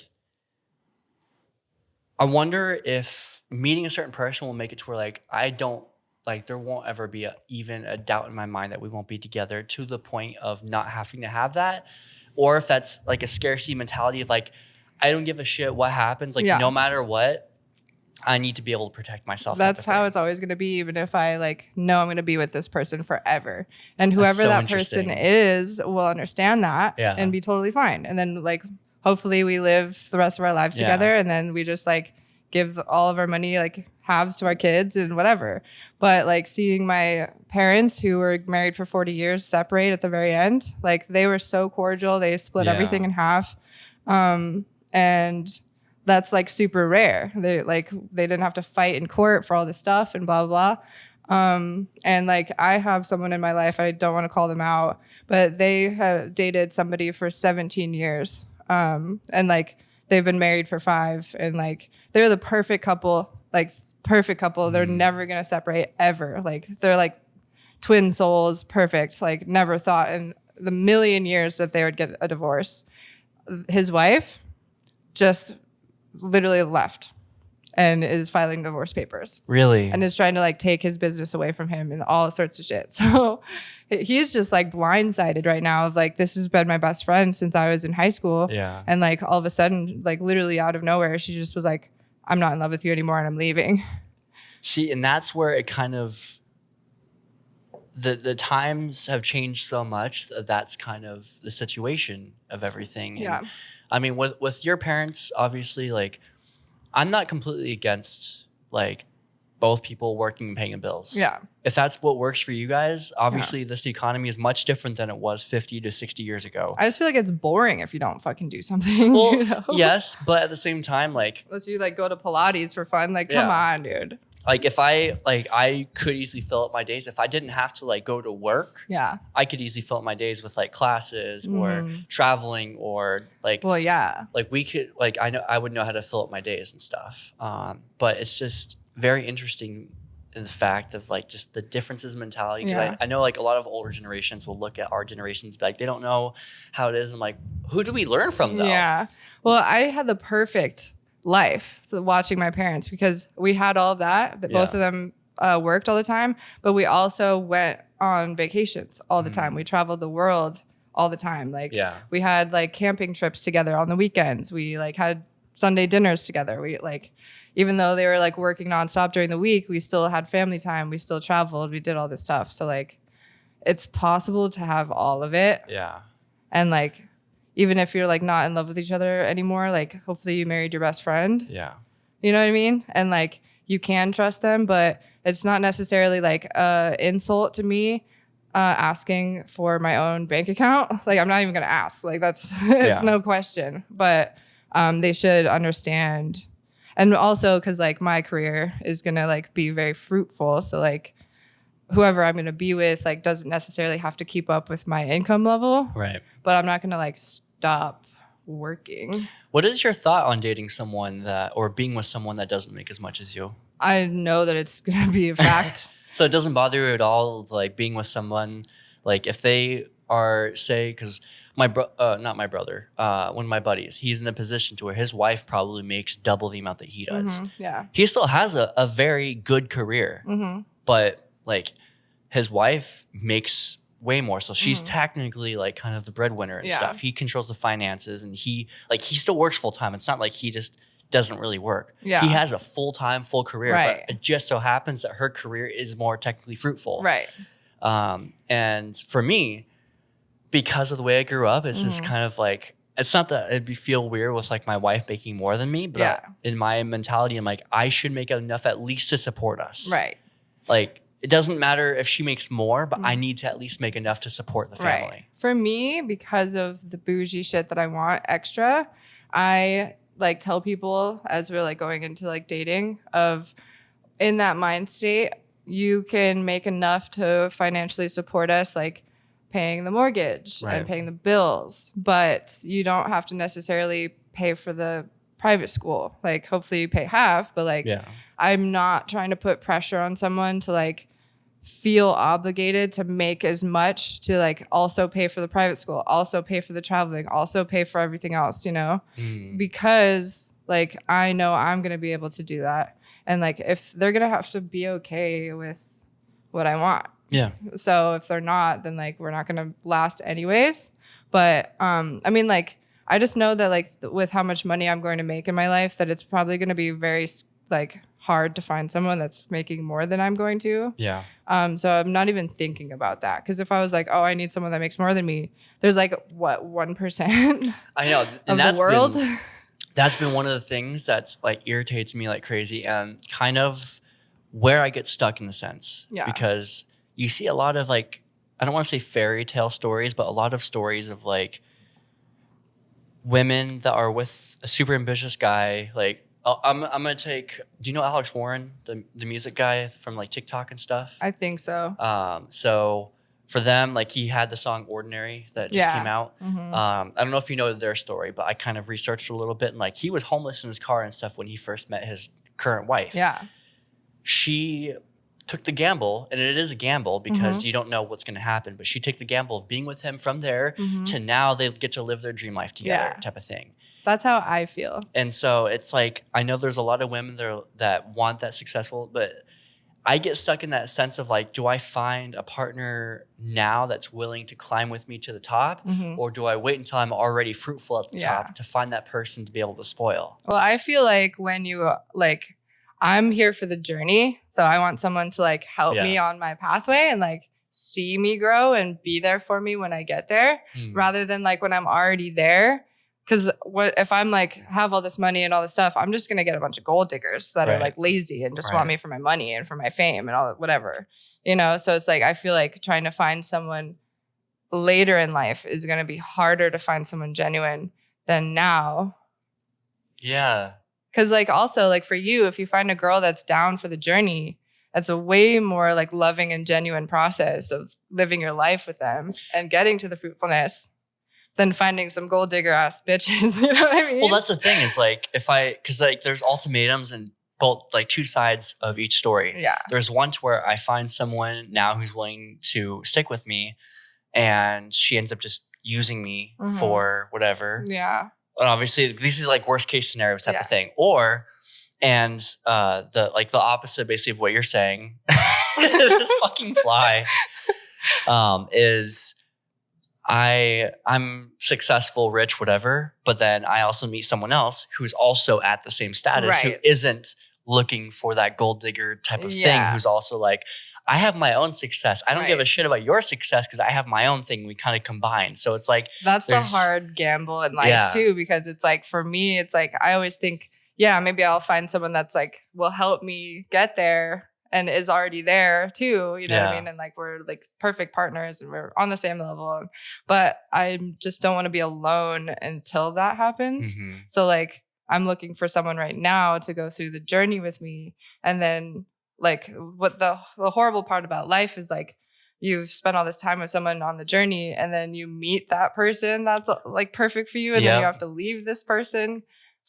I wonder if meeting a certain person will make it to where like I don't like there won't ever be even a doubt in my mind that we won't be together to the point of not having to have that, or if that's like a scarcity mentality of like I don't give a shit what happens, like
Yeah.
no matter what, I need to be able to protect myself.
That's how it's always going to be, even if I like know I'm going to be with this person forever. And whoever
so
that person
interesting.
is will understand that
Yeah.
and be totally fine. And then like hopefully we live the rest of our lives
Yeah.
together, and then we just like give all of our money like halves to our kids and whatever. But like seeing my parents who were married for 40 years separate at the very end, like they were so cordial. They split
Yeah.
everything in half. And that's like super rare. They didn't have to fight in court for all this stuff and blah blah blah. And like I have someone in my life, I don't want to call them out, but they have dated somebody for 17 years. And like they've been married for 5, and like they're the perfect couple, like perfect couple. They're never gonna separate ever. Like they're like twin souls, perfect. Like never thought in the million years that they would get a divorce. His wife just literally left and is filing divorce papers.
Really?
And is trying to like take his business away from him and all sorts of shit. So he's just like blindsided right now of like, this has been my best friend since I was in high school.
Yeah.
And like all of a sudden, like literally out of nowhere, she just was like, I'm not in love with you anymore and I'm leaving.
See, and that's where it kind of, the times have changed so much that that's kind of the situation of everything.
Yeah.
And, I mean, with your parents, obviously, like, I'm not completely against, like, both people working and paying the bills.
Yeah.
If that's what works for you guys, obviously this economy is much different than it was 50 to 60 years ago.
I just feel like it's boring if you don't fucking do something.
Well,
you know?
yes, but at the same time, like,
Unless you like go to Pilates for fun. Like, come
Yeah.
on, dude.
like if I could easily fill up my days. If I didn't have to like go to work,
Yeah.
I could easily fill up my days with like classes or traveling or like
Well, yeah.
like we could like I would know how to fill up my days and stuff. But it's just very interesting in the fact of like just the differences in mentality. 'Cause
Yeah.
I know like a lot of older generations will look at our generations, but like they don't know how it is. I'm like, who do we learn from though?
Yeah. Well, I had the perfect life watching my parents because we had all of that both of them worked all the time, but we also went on vacations all the time. We traveled the world all the time. Like we had like camping trips together on the weekends. We like had Sunday dinners together. We like, even though they were like working nonstop during the week, we still had family time. We still traveled. We did all this stuff. So like, it's possible to have all of it.
Yeah.
And like, even if you're like not in love with each other anymore, like hopefully you married your best friend.
Yeah.
You know what I mean? And like you can trust them, but it's not necessarily like a insult to me asking for my own bank account. Like I'm not even gonna ask. Like that's it's no question. But they should understand. And also because like my career is gonna like be very fruitful. So like whoever I'm gonna be with like doesn't necessarily have to keep up with my income level.
Right.
But I'm not gonna like stop working.
What is your thought on dating someone that or being with someone that doesn't make as much as you?
I know that it's gonna be a fact.
So it doesn't bother you at all, like being with someone, like if they are, say, because not my brother, one of my buddies, he's in a position to where his wife probably makes double the amount that he does.
Yeah.
He still has a very good career, but like his wife makes way more. So she's technically like kind of the breadwinner and stuff. He controls the finances and he still works full time. It's not like he just doesn't really work.
Yeah.
He has a full-time, full career,
Right.
but it just so happens that her career is more technically fruitful.
Right.
And for me, because of the way I grew up, it's just kind of like, it's not that it'd feel weird with like my wife making more than me, but in my mentality, I'm like, I should make enough at least to support us.
Right.
Like, it doesn't matter if she makes more, but I need to at least make enough to support the family.
Right. For me, because of the bougie shit that I want extra, I like tell people as we're like going into like dating of in that mind state, you can make enough to financially support us, like paying the mortgage and paying the bills, but you don't have to necessarily pay for the private school. Like hopefully you pay half, but like I'm not trying to put pressure on someone to like feel obligated to make as much to like also pay for the private school, also pay for the traveling, also pay for everything else, you know, because like I know I'm going to be able to do that. And like if they're going to have to be okay with what I want.
Yeah.
So if they're not, then like we're not going to last anyways. But I mean, like I just know that like with how much money I'm going to make in my life, that it's probably going to be very like hard to find someone that's making more than I'm going to.
Yeah.
So I'm not even thinking about that. Because if I was like, oh, I need someone that makes more than me, there's like what 1%
I know, and
of the world.
That's been one of the things that's like irritates me like crazy, and kind of where I get stuck in the sense.
Yeah.
Because you see a lot of like, I don't want to say fairy tale stories, but a lot of stories of like women that are with a super ambitious guy, like I'm gonna take. Do you know Alex Warren, the music guy from like TikTok and stuff?
I think so.
So for them, like he had the song "Ordinary" that just came out. I don't know if you know their story, but I kind of researched a little bit, and like he was homeless in his car and stuff when he first met his current wife.
Yeah.
She took the gamble, and it is a gamble because you don't know what's going to happen, but she took the gamble of being with him from there to now they get to live their dream life together type of thing.
That's how I feel.
And so it's like, I know there's a lot of women there that want that successful, but I get stuck in that sense of like, do I find a partner now that's willing to climb with me to the top, or do I wait until I'm already fruitful at the top to find that person to be able to spoil?
Well, I feel like when you like, I'm here for the journey. So I want someone to like help me on my pathway and like see me grow and be there for me when I get there rather than like when I'm already there. Because what if I'm like have all this money and all this stuff, I'm just going to get a bunch of gold diggers that are like lazy and just want me for my money and for my fame and all whatever, you know? So it's like, I feel like trying to find someone later in life is going to be harder to find someone genuine than now.
Yeah.
Because like also like for you, if you find a girl that's down for the journey, that's a way more like loving and genuine process of living your life with them and getting to the fruitfulness than finding some gold digger ass bitches. You know what I mean?
Well, that's the thing is like, because like there's ultimatums and both like two sides of each story.
Yeah.
There's one to where I find someone now who's willing to stick with me and she ends up just using me for whatever.
Yeah.
And obviously these are like worst case scenarios type of thing. Or, and the opposite basically of what you're saying, this fucking fly, is I'm successful, rich, whatever, but then I also meet someone else who's also at the same status who isn't looking for that gold digger type of thing, who's also like, I have my own success. I don't give a shit about your success because I have my own thing. We kind of combine. So it's like
that's the hard gamble in life too, because it's like for me, it's like I always think, maybe I'll find someone that's like will help me get there and is already there too. You know what I mean? And like we're like perfect partners and we're on the same level. But I just don't want to be alone until that happens. So like I'm looking for someone right now to go through the journey with me, and then like what the horrible part about life is like you've spent all this time with someone on the journey and then you meet that person that's like perfect for you and then you have to leave this person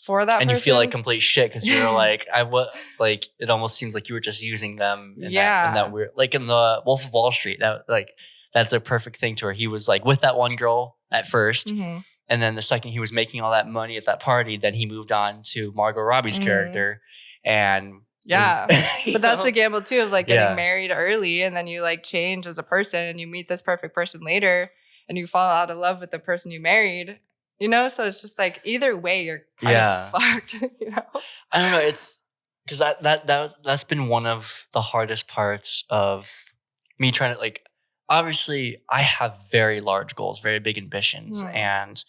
for that person.
You feel like complete shit because you're like it almost seems like you were just using them in that weird, like in the Wolf of Wall Street, that like that's a perfect thing to where he was like with that one girl at first and then the second he was making all that money at that party, then he moved on to Margot Robbie's character and but that's the gamble too of like getting married early and then you like change as a person and you meet this perfect person later and you fall out of love with the person you married, you know? So it's just like either way you're kind of fucked, you know? I don't know. It's because that's been one of the hardest parts of me trying to like, obviously I have very large goals, very big ambitions. And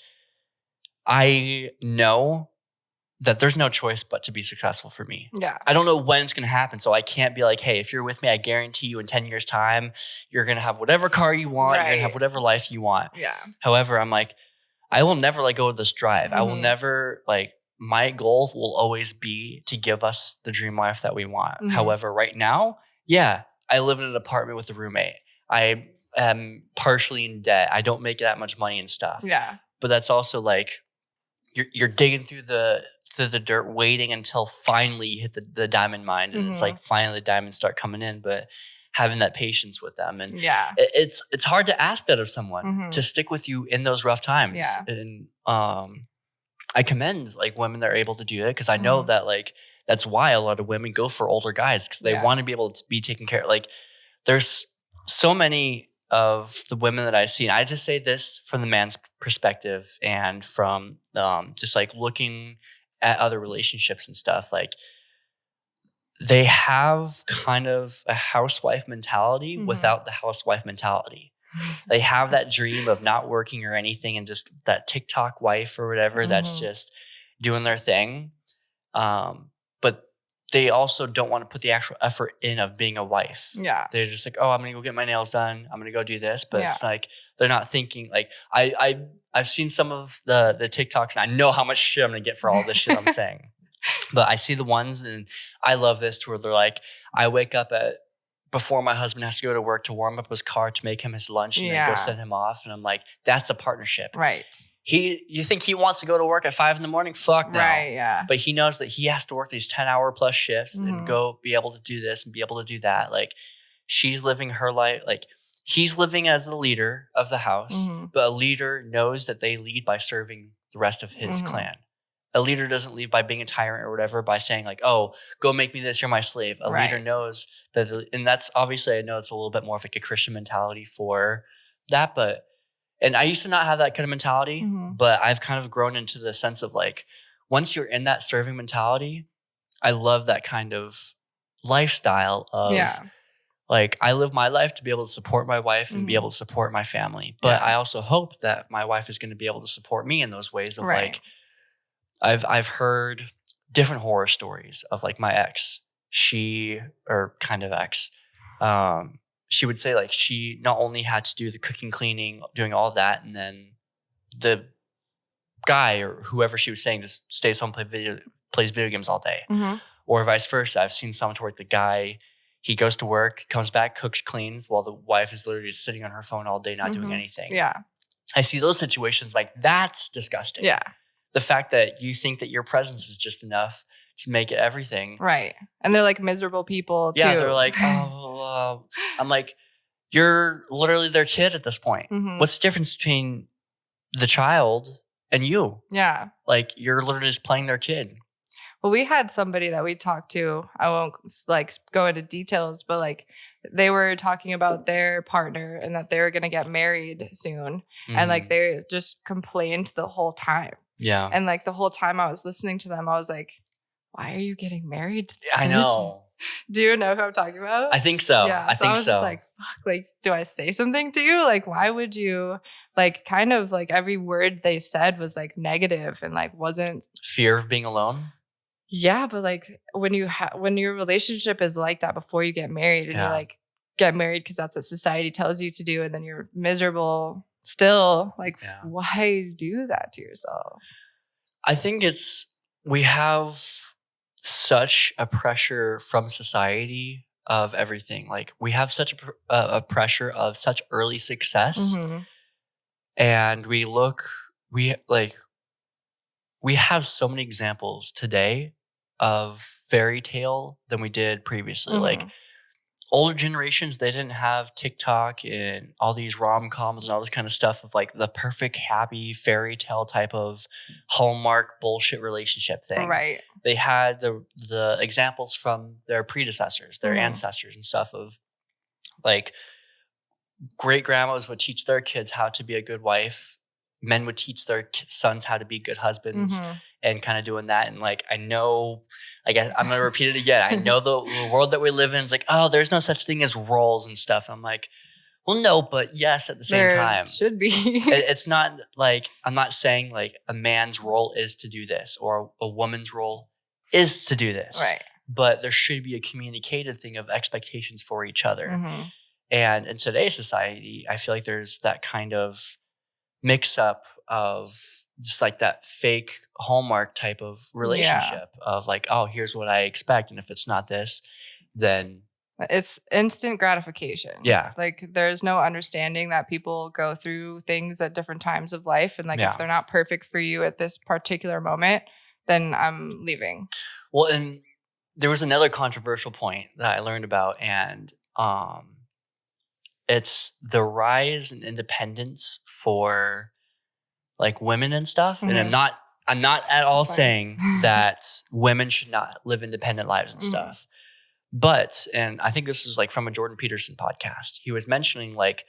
I know that there's no choice but to be successful for me. Yeah. I don't know when it's going to happen. So I can't be like, hey, if you're with me, I guarantee you in 10 years time, you're going to have whatever car you want. You're going to have whatever life you want. Yeah. However, I'm like, I will never let go of this drive. I will never like, my goal will always be to give us the dream life that we want. However, right now, I live in an apartment with a roommate. I am partially in debt. I don't make that much money and stuff. Yeah. But that's also like, you're digging through the dirt, waiting until finally you hit the diamond mine, and it's like finally the diamonds start coming in. But having that patience with them, and it's hard to ask that of someone to stick with you in those rough times. Yeah. And I commend like women that are able to do it because I know that like that's why a lot of women go for older guys because they want to be able to be taken care of. Like there's so many of the women that I see, and I just say this from the man's perspective and from just like looking at other relationships and stuff, like they have kind of a housewife mentality without the housewife mentality. They have that dream of not working or anything and just that TikTok wife or whatever that's just doing their thing. But they also don't want to put the actual effort in of being a wife. Yeah. They're just like, oh, I'm going to go get my nails done. I'm going to go do this. But it's like, they're not thinking like, I I've seen some of the TikToks, and I know how much shit I'm gonna get for all this shit I'm saying. But I see the ones, and I love this, to where they're like, I wake up before my husband has to go to work to warm up his car to make him his lunch and then go send him off. And I'm like, that's a partnership.
Right.
You think he wants to go to work at 5 a.m? Fuck no.
Right, yeah.
But he knows that he has to work these 10-hour plus shifts and go be able to do this and be able to do that. Like, she's living her life. Like, he's living as the leader of the house, but a leader knows that they lead by serving the rest of his clan. A leader doesn't lead by being a tyrant or whatever, by saying like, oh, go make me this, you're my slave. A leader knows that, and that's obviously, I know it's a little bit more of like a Christian mentality for that, and I used to not have that kind of mentality, but I've kind of grown into the sense of like, once you're in that serving mentality, I love that kind of lifestyle of like, I live my life to be able to support my wife and be able to support my family. But I also hope that my wife is going to be able to support me in those ways of like, I've heard different horror stories of like my ex, she would say like she not only had to do the cooking, cleaning, doing all that, and then the guy or whoever she was saying just stays home, plays video games all day, or vice versa. I've seen some to where the guy, he goes to work, comes back, cooks, cleans, while the wife is literally just sitting on her phone all day, not doing anything.
Yeah,
I see those situations like that's disgusting. Yeah, the fact that you think that your presence is just enough to make it everything. Right. And they're like miserable people too. Yeah, they're like, I'm like, you're literally their kid at this point. What's the difference between the child and you? Yeah. Like, you're literally just playing their kid. Well, we had somebody that we talked to, I won't like go into details, but like they were talking about their partner and that they were going to get married soon. And like they just complained the whole time. Yeah. And like the whole time I was listening to them, I was like, why are you getting married to this person? I know. Do you know who I'm talking about? I think so. Yeah. I think was just like, fuck, like, do I say something to you? Like, why would you, like, kind of like every word they said was like negative and like wasn't. Fear of being alone? Yeah. But like when your relationship is like that before you get married and you like get married because that's what society tells you to do, and then you're miserable still, like, why do that to yourself? I think we have such a pressure from society of everything. Like, we have such a pressure of such early success. And we have so many examples today of fairy tale than we did previously. Like, older generations, they didn't have TikTok and all these rom-coms and all this kind of stuff of like the perfect, happy fairy tale type of Hallmark bullshit relationship thing. Right. They had the examples from their predecessors, their ancestors and stuff of like great grandmas would teach their kids how to be a good wife. Men would teach their sons how to be good husbands and kind of doing that. And like, I know, I guess I'm going to repeat it again. I know the world that we live in is like, oh, there's no such thing as roles and stuff. I'm like, well, no, but yes, at the same time. Should be. It's not like, I'm not saying like a man's role is to do this or a woman's role is to do this. Right. But there should be a communicated thing of expectations for each other. And in today's society, I feel like there's that kind of mix up of just like that fake Hallmark type of relationship of like, oh, here's what I expect. And if it's not this, then it's instant gratification. Yeah. Like, there's no understanding that people go through things at different times of life. And like, if they're not perfect for you at this particular moment, then I'm leaving. Well, and there was another controversial point that I learned about, and it's the rise in independence for like women and stuff. And I'm not at all saying that women should not live independent lives and stuff. But, and I think this is like from a Jordan Peterson podcast, he was mentioning like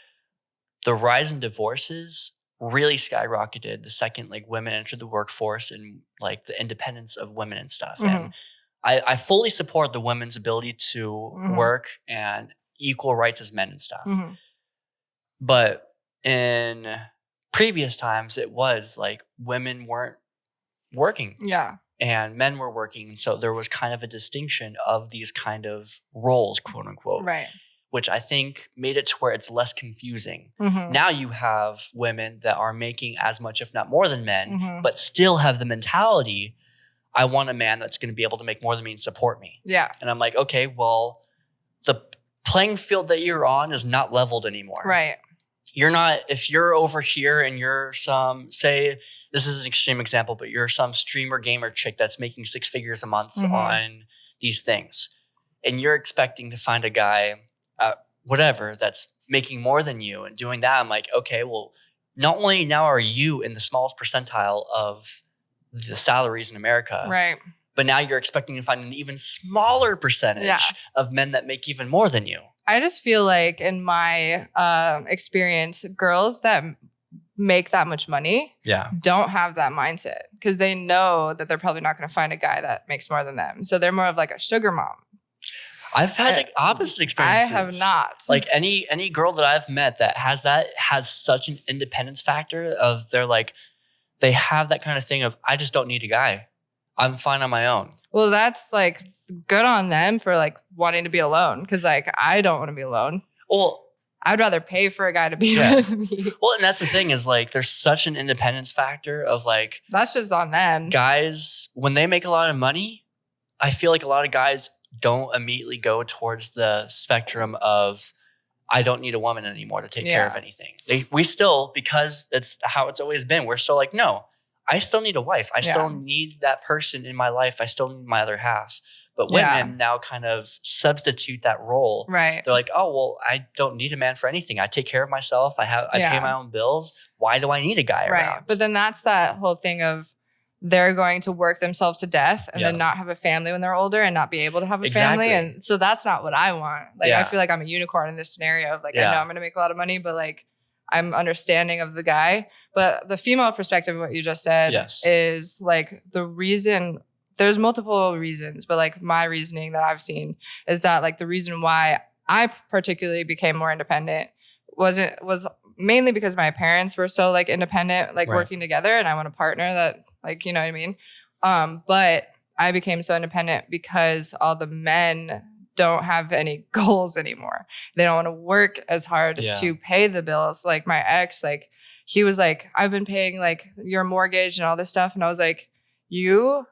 the rise in divorces really skyrocketed the second like women entered the workforce and like the independence of women and stuff. And I fully support the women's ability to work and equal rights as men and stuff. But in previous times, it was like women weren't working. Yeah. And men were working. And so there was kind of a distinction of these kind of roles, quote unquote. Right. which I think made it to where it's less confusing.
Mhm.
Now you have women that are making as much, if not more than men,
Mhm.
but still have the mentality, I want a man that's going to be able to make more than me and support me.
Yeah.
And I'm like, okay, well, the playing field that you're on is not leveled anymore.
Right.
You're not, if you're over here and you're some, say, this is an extreme example, but you're some streamer gamer chick that's making 6 figures a month
Mhm.
on these things, and you're expecting to find a guy, whatever, that's making more than you and doing that. I'm like, okay, well, not only now are you in the smallest percentile of the salaries in America,
Right.
but now you're expecting to find an even smaller percentage
Yeah.
of men that make even more than you.
I just feel like in my experience, girls that make that much money
Yeah.
don't have that mindset because they know that they're probably not going to find a guy that makes more than them. So they're more of like a sugar mom.
I've had like opposite experiences.
I have not.
Like any girl that I've met that has such an independence factor of they have that kind of thing of, I just don't need a guy. I'm fine on my own.
Well, that's like good on them for like wanting to be alone because like I don't want to be alone.
Well,
I'd rather pay for a guy to be
Yeah.
with me.
well, and that's the thing is like there's such an independence factor of like
That's just on them.
guys, when they make a lot of money, I feel like a lot of guys don't immediately go towards the spectrum of, I don't need a woman anymore to take care of
Yeah.
anything. We still, because it's how it's always been, we're still like, no, I still need a wife. I still need that person in my life. I still need my other half. But women
Yeah.
now kind of substitute that role.
Right.
They're like, oh, well, I don't need a man for anything. I take care of myself. I pay
Yeah.
my own bills. Why do I need a guy
Right.
around?
But then that's that whole thing of they're going to work themselves to death and
Yeah.
then not have a family when they're older and not be able to have a
Exactly.
family. And so that's not what I want. Like,
Yeah.
I feel like I'm a unicorn in this scenario of like,
Yeah.
I know I'm going to make a lot of money, but like, I'm understanding of the guy. But the female perspective of what you just said
Yes.
is like the reason, there's multiple reasons, but like my reasoning that I've seen is that like the reason why I particularly became more independent was mainly because my parents were so like independent, like
Right.
working together, and I want a partner that like, you know what I mean? But I became so independent because all the men don't have any goals anymore. They don't want to work as hard
Yeah.
to pay the bills. Like my ex, like he was like, I've been paying like your mortgage and all this stuff. And I was like, you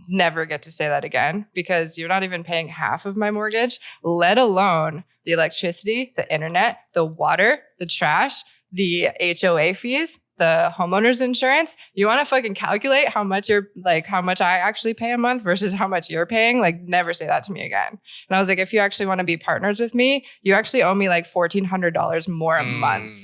never get to say that again because you're not even paying half of my mortgage, let alone the electricity, the internet, the water, the trash, the HOA fees, the homeowner's insurance. You want to fucking calculate how much I actually pay a month versus how much you're paying? Like, never say that to me again. And I was like, if you actually want to be partners with me, you actually owe me like $1,400 more a month.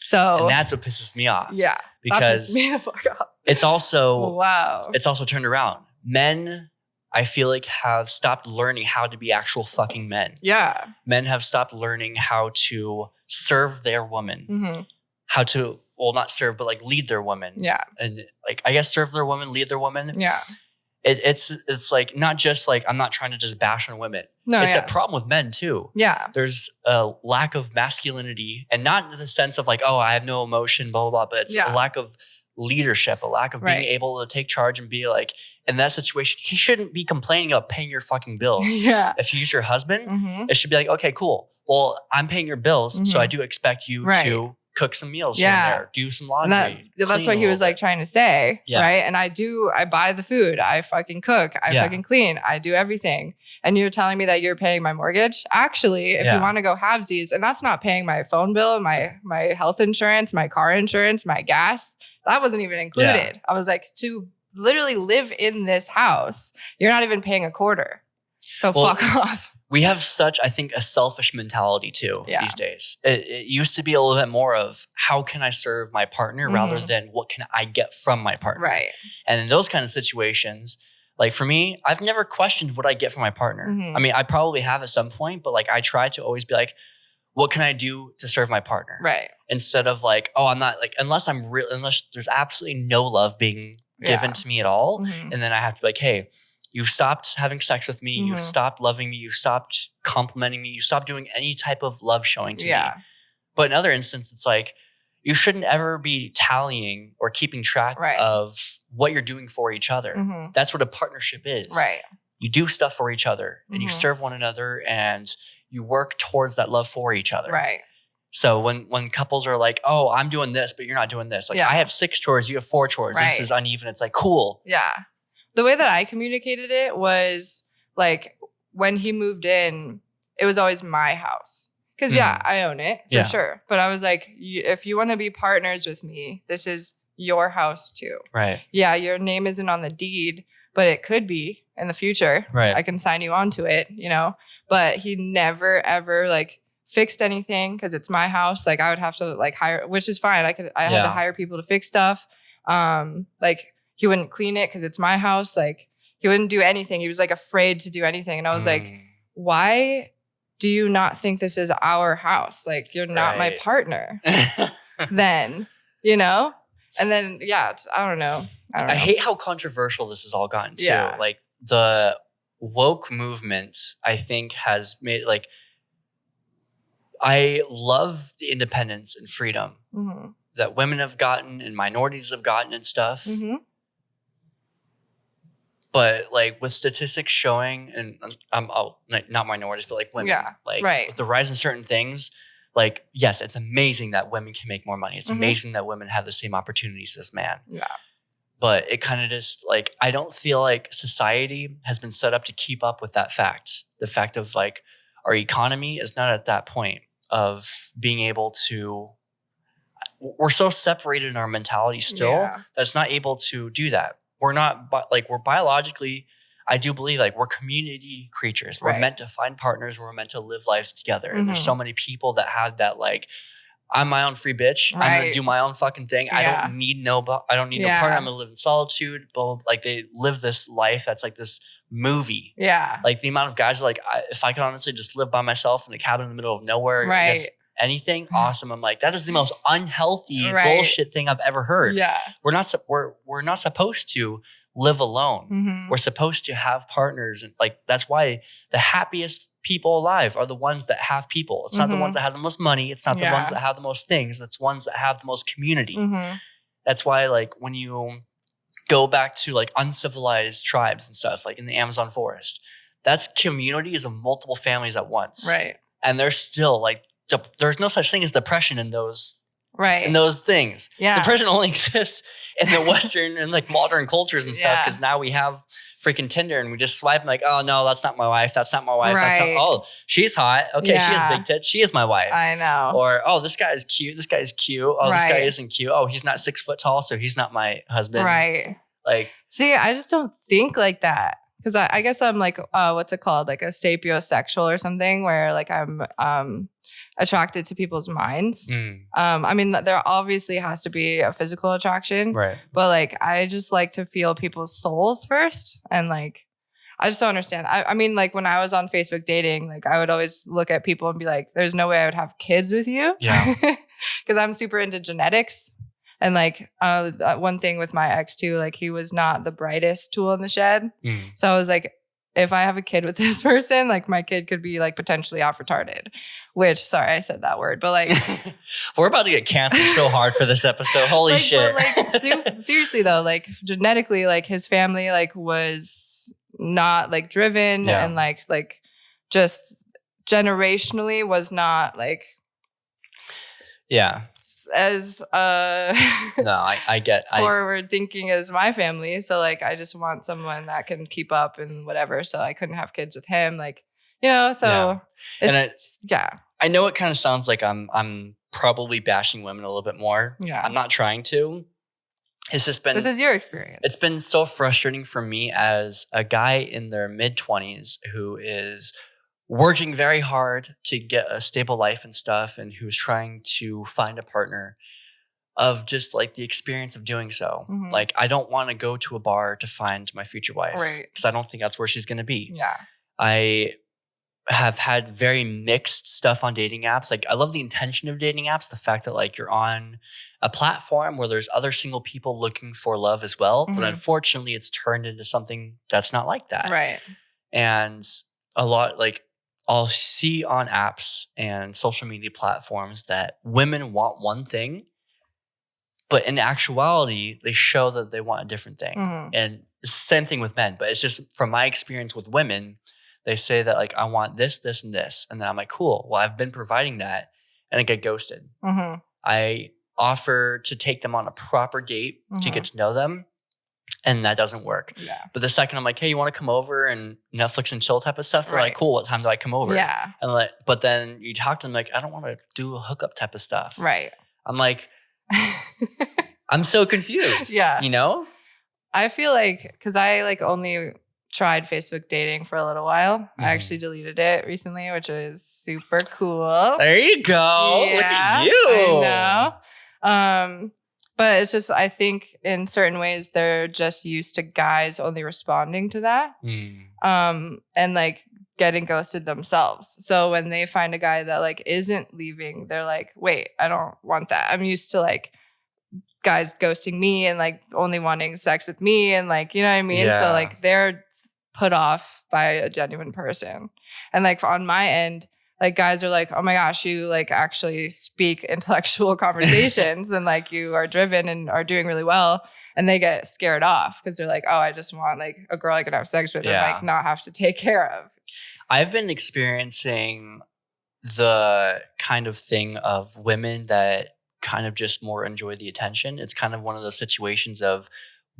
So
And that's what pisses me off.
yeah, that
Because
pissed me the fuck off.
it's also
Wow.
it's also turned around. Men, I feel like, have stopped learning how to be actual fucking men.
Yeah.
Men have stopped learning how to serve their woman,
hmm
how to, well, not serve, but like lead their woman.
Yeah.
And like, I guess serve their woman, lead their woman.
Yeah.
It's like, not just like, I'm not trying to just bash on women.
No.
It's
yeah.
a problem with men too.
Yeah.
There's a lack of masculinity, and not in the sense of like, oh, I have no emotion, blah, blah, blah, but it's
Yeah.
a lack of leadership, a lack of
Right.
being able to take charge and be like, in that situation, he shouldn't be complaining about paying your fucking bills.
Yeah.
If he's your husband,
hmm
it should be like, okay, cool. Well, I'm paying your bills, so
Mhm.
I do expect you
Right.
to cook some meals
Yeah.
here and there, do some
And
laundry.
that's
clean
what
a
he was
little
like
bit.
trying to say,
Yeah.
right? And I buy the food, I fucking cook, I
Yeah.
fucking clean, I do everything. And you're telling me that you're paying my mortgage? Actually, if
Yeah.
you want to go halvesies, and that's not paying my phone bill, my health insurance, my car insurance, my gas, that wasn't even included. I was like, to literally live in this house, you're not even paying a quarter. So
Well,
fuck off.
We have such, I think, a selfish mentality too
Yeah.
these days. It used to be a little bit more of how can I serve my partner rather
Mhm.
than what can I get from my partner.
Right.
And in those kind of situations, like for me, I've never questioned what I get from my partner.
Mhm.
I mean, I probably have at some point, but like I try to always be like, what can I do to serve my partner?
Right.
Instead of like, oh, I'm not like, unless there's absolutely no love being given
Yeah.
to me at all.
Mhm.
And then I have to be like, hey, you've stopped having sex with me.
Mhm.
You've stopped loving me. You've stopped complimenting me. You stopped doing any type of love showing to me.
Yeah.
But in other instances, it's like, you shouldn't ever be tallying or keeping track
Right.
of what you're doing for each other.
Mhm.
That's what a partnership is.
Right.
You do stuff for each other and you
Mhm.
serve one another and you work towards that love for each other.
Right.
So when couples are like, oh, I'm doing this, but you're not doing this. Like,
Yeah.
I have 6 chores, you have 4 chores. This
Right.
is uneven. It's like, cool.
Yeah. The way that I communicated it was like when he moved in, it was always my house. Because, yeah, I own it for
Yeah.
sure. But I was like, if you want to be partners with me, this is your house too.
Right.
Yeah, your name isn't on the deed, but it could be in the future.
Right.
I can sign you onto it, you know? But he never, ever like fixed anything because it's my house. Like I would have to like hire, which is fine. I had
Yeah.
to hire people to fix stuff. Like he wouldn't clean it because it's my house. Like he wouldn't do anything. He was like afraid to do anything. And I was like, why do you not think this is our house? Like you're not my
Right.
partner then, you know? And then, yeah, I don't know.
I hate how controversial this has all gotten too.
Yeah.
Like the woke movement, I think, has made like I love the independence and freedom
Mm-hmm.
that women have gotten and minorities have gotten and stuff.
Mm-hmm.
But like with statistics showing, and not minorities, but like women,
Yeah,
like
right.
with the rise in certain things, like yes, it's amazing that women can make more money. It's
Mhm.
amazing that women have the same opportunities as man.
Yeah.
But it kind of just like I don't feel like society has been set up to keep up with that fact. The fact of like our economy is not at that point of being able to. We're so separated in our mentality still
Yeah.
that's not able to do that. We're not, but like we're biologically, I do believe like we're community creatures. We're
Right.
meant to find partners. We're meant to live lives together. And there's
Mhm.
so many people that have that like, I'm my own free bitch. I'm gonna
Right.
do my own fucking thing. I
Yeah.
don't need no partner.
Yeah.
I'm gonna live in solitude. Blah, blah, blah. Like they live this life that's like this movie.
Yeah.
Like the amount of guys are like, if I could honestly just live by myself in a cabin in the middle of nowhere,
Right.
against anything, awesome. I'm like, that is the most unhealthy
Right.
bullshit thing I've ever heard.
Yeah.
We're not supposed to live alone.
Mm-hmm.
We're supposed to have partners, and like that's why the happiest people alive are the ones that have people. It's not the
Mhm.
ones that have the most money. It's not the
Yeah.
ones that have the most things. It's ones that have the most community.
Mm-hmm.
That's why like when you go back to like uncivilized tribes and stuff like in the Amazon forest, that's communities of multiple families at once.
Right.
And there's still like there's no such thing as depression in those
Right.
things.
Yeah.
Depression only exists in the Western and like modern cultures and stuff
Yeah.
because now we have freaking Tinder and we just swipe and like, oh no, that's not my wife. That's not my wife. That's not,
Right.
oh, she's hot. Okay, she
Yeah.
has big tits. She is my wife.
I know.
Or oh, this guy is cute. This guy is cute. Oh, this guy
Right.
isn't cute. Oh, he's not 6 foot tall, so he's not my husband.
Right.
Like,
See, I just don't think like that. Because I guess I'm like, what's it called? Like a sapiosexual or something where like I'm attracted to people's minds. I mean, there obviously has to be a physical attraction,
right.
but like I just like to feel people's souls first. And like, I just don't understand. I mean, like when I was on Facebook dating, like I would always look at people and be like, there's no way I would have kids with you.
Yeah.
Because I'm super into genetics. And like one thing with my ex too, like he was not the brightest tool in the shed. So I was like, if I have a kid with this person, like my kid could be like potentially off retarded, which sorry, I said that word, but like
We're about to get canceled so hard for this episode. Holy
like,
shit.
But like seriously though, like genetically, like his family like was not like driven
Yeah.
and like just generationally was not like
Yeah.
as
No, I get
forward thinking as my family. So like I just want someone that can keep up and whatever. So I couldn't have kids with him. Like, you know, so
Yeah.
it's,
And
yeah.
I know it kind of sounds like I'm probably bashing women a little bit more.
Yeah.
I'm not trying to. It's just been
This is your experience.
it's been so frustrating for me as a guy in their mid-20s who is working very hard to get a stable life and stuff and who's trying to find a partner of just like the experience of doing so.
Mhm.
Like I don't want to go to a bar to find my future wife
Right.
because I don't think that's where she's going to be.
Yeah.
I have had very mixed stuff on dating apps. Like I love the intention of dating apps, the fact that like you're on a platform where there's other single people looking for love as well. But
Mhm.
unfortunately it's turned into something that's not like that.
Right.
And a lot like I'll see on apps and social media platforms that women want one thing, but in actuality, they show that they want a different thing.
Mhm.
And it's the same thing with men, but it's just from my experience with women, they say that like I want this, this, and this, and then I'm like, cool. Well, I've been providing that, and I get ghosted.
Mm-hmm.
I offer to take them on a proper date to get to know them, and that doesn't work.
Yeah.
But the second I'm like, hey, you want to come over and Netflix and chill type of stuff? They're like,
Right.
cool. What time do I come over?
Yeah.
And like, but then you talk to them like, I don't want to do a hookup type of stuff.
Right.
I'm like, I'm so confused.
Yeah.
You know?
I feel like, because I like only tried Facebook dating for a little while. I actually deleted it recently, which is super cool.
There you go. Look at you.
I know. But it's just, I think in certain ways they're just used to guys only responding to that. And like getting ghosted themselves. So when they find a guy that like isn't leaving, they're like, wait, I don't want that. I'm used to like guys ghosting me and like only wanting sex with me and like, you know what I mean?
Yeah.
So like they're put off by a genuine person. And like on my end, like guys are like, oh my gosh, you like actually speak intellectual conversations and like you are driven and are doing really well. And they get scared off because they're like, oh, I just want like a girl I can have sex with and like not have to take care of.
I've been experiencing the kind of thing of women that kind of just more enjoy the attention. It's kind of one of those situations of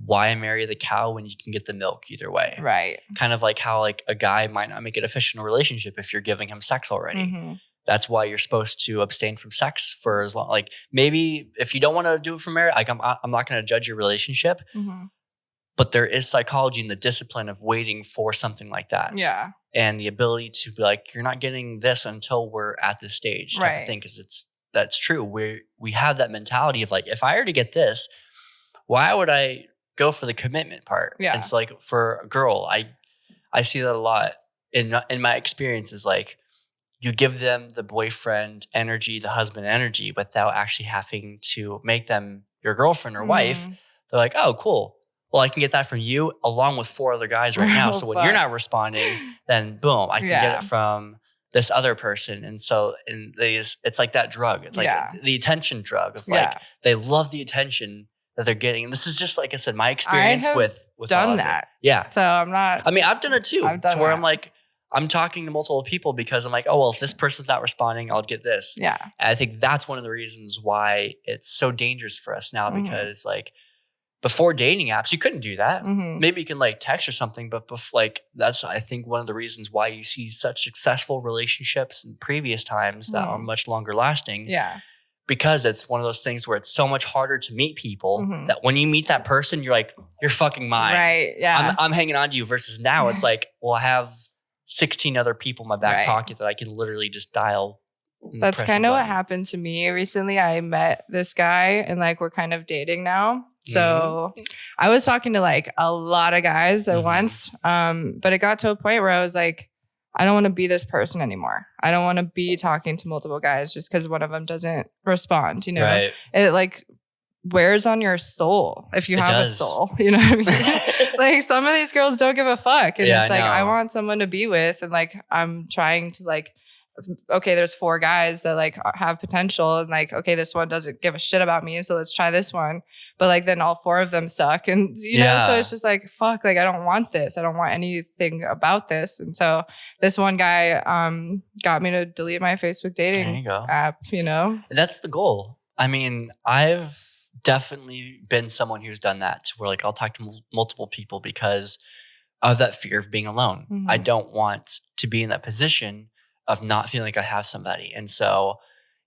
why marry the cow when you can get the milk either way.
Right.
Kind of like how like a guy might not make it efficient in a relationship if you're giving him sex already.
Mm-hmm.
That's why you're supposed to abstain from sex for as long. Like maybe if you don't want to do it for marriage, like I'm not going to judge your relationship, but there is psychology in the discipline of waiting for something like that.
Yeah.
And the ability to be like, you're not getting this until we're at this stage type
Right.
of thing. Because that's true. We have that mentality of like, if I already get this, why would I go for the commitment part?
Yeah.
And so like for a girl, I see that a lot in my experience is like, you give them the boyfriend energy, the husband energy, without actually having to make them your girlfriend or wife. They're like, oh, cool. Well, I can get that from you along with 4 other guys right now.
Oh,
So when you're not responding, then boom, I can get it from this other person. And so it's like that drug. It's like the attention drug of like, they love the attention that they're getting. And this is just, like I said, my experience with
done that.
Yeah.
So I'm not.
I mean, I've done it too.
I've done
to where
that.
I'm like, I'm talking to multiple people because I'm like, oh, well, if this person's not responding, I'll get this.
Yeah.
And I think that's one of the reasons why it's so dangerous for us now because like before dating apps, you couldn't do that. Maybe you can like text or something, but like that's, I think, one of the reasons why you see such successful relationships in previous times that are much longer lasting.
Yeah.
Because it's one of those things where it's so much harder to meet people that when you meet that person, you're like, you're fucking mine.
Right. Yeah.
I'm hanging on to you versus now it's like, well, I have 16 other people in my back pocket that I can literally just dial.
That's kind of what happened to me recently. I met this guy and like we're kind of dating now. So I was talking to like a lot of guys at once. But it got to a point where I was like, I don't want to be this person anymore. I don't want to be talking to multiple guys just because one of them doesn't respond, you know?
Right.
It like wears on your soul if you have a soul. You know what I mean? Like some of these girls don't give a fuck. And it's like, I want someone to be with. And like, I'm trying to like, okay, there's 4 guys that like have potential. And like, okay, this one doesn't give a shit about me. So let's try this one. But like, then all 4 of them suck. And you know, so it's just like, fuck, like, I don't want this. I don't want anything about this. And so this one guy got me to delete my Facebook dating app, you know?
That's the goal. I mean, I've definitely been someone who's done that where like I'll talk to multiple people because of that fear of being alone. I don't want to be in that position of not feeling like I have somebody. And so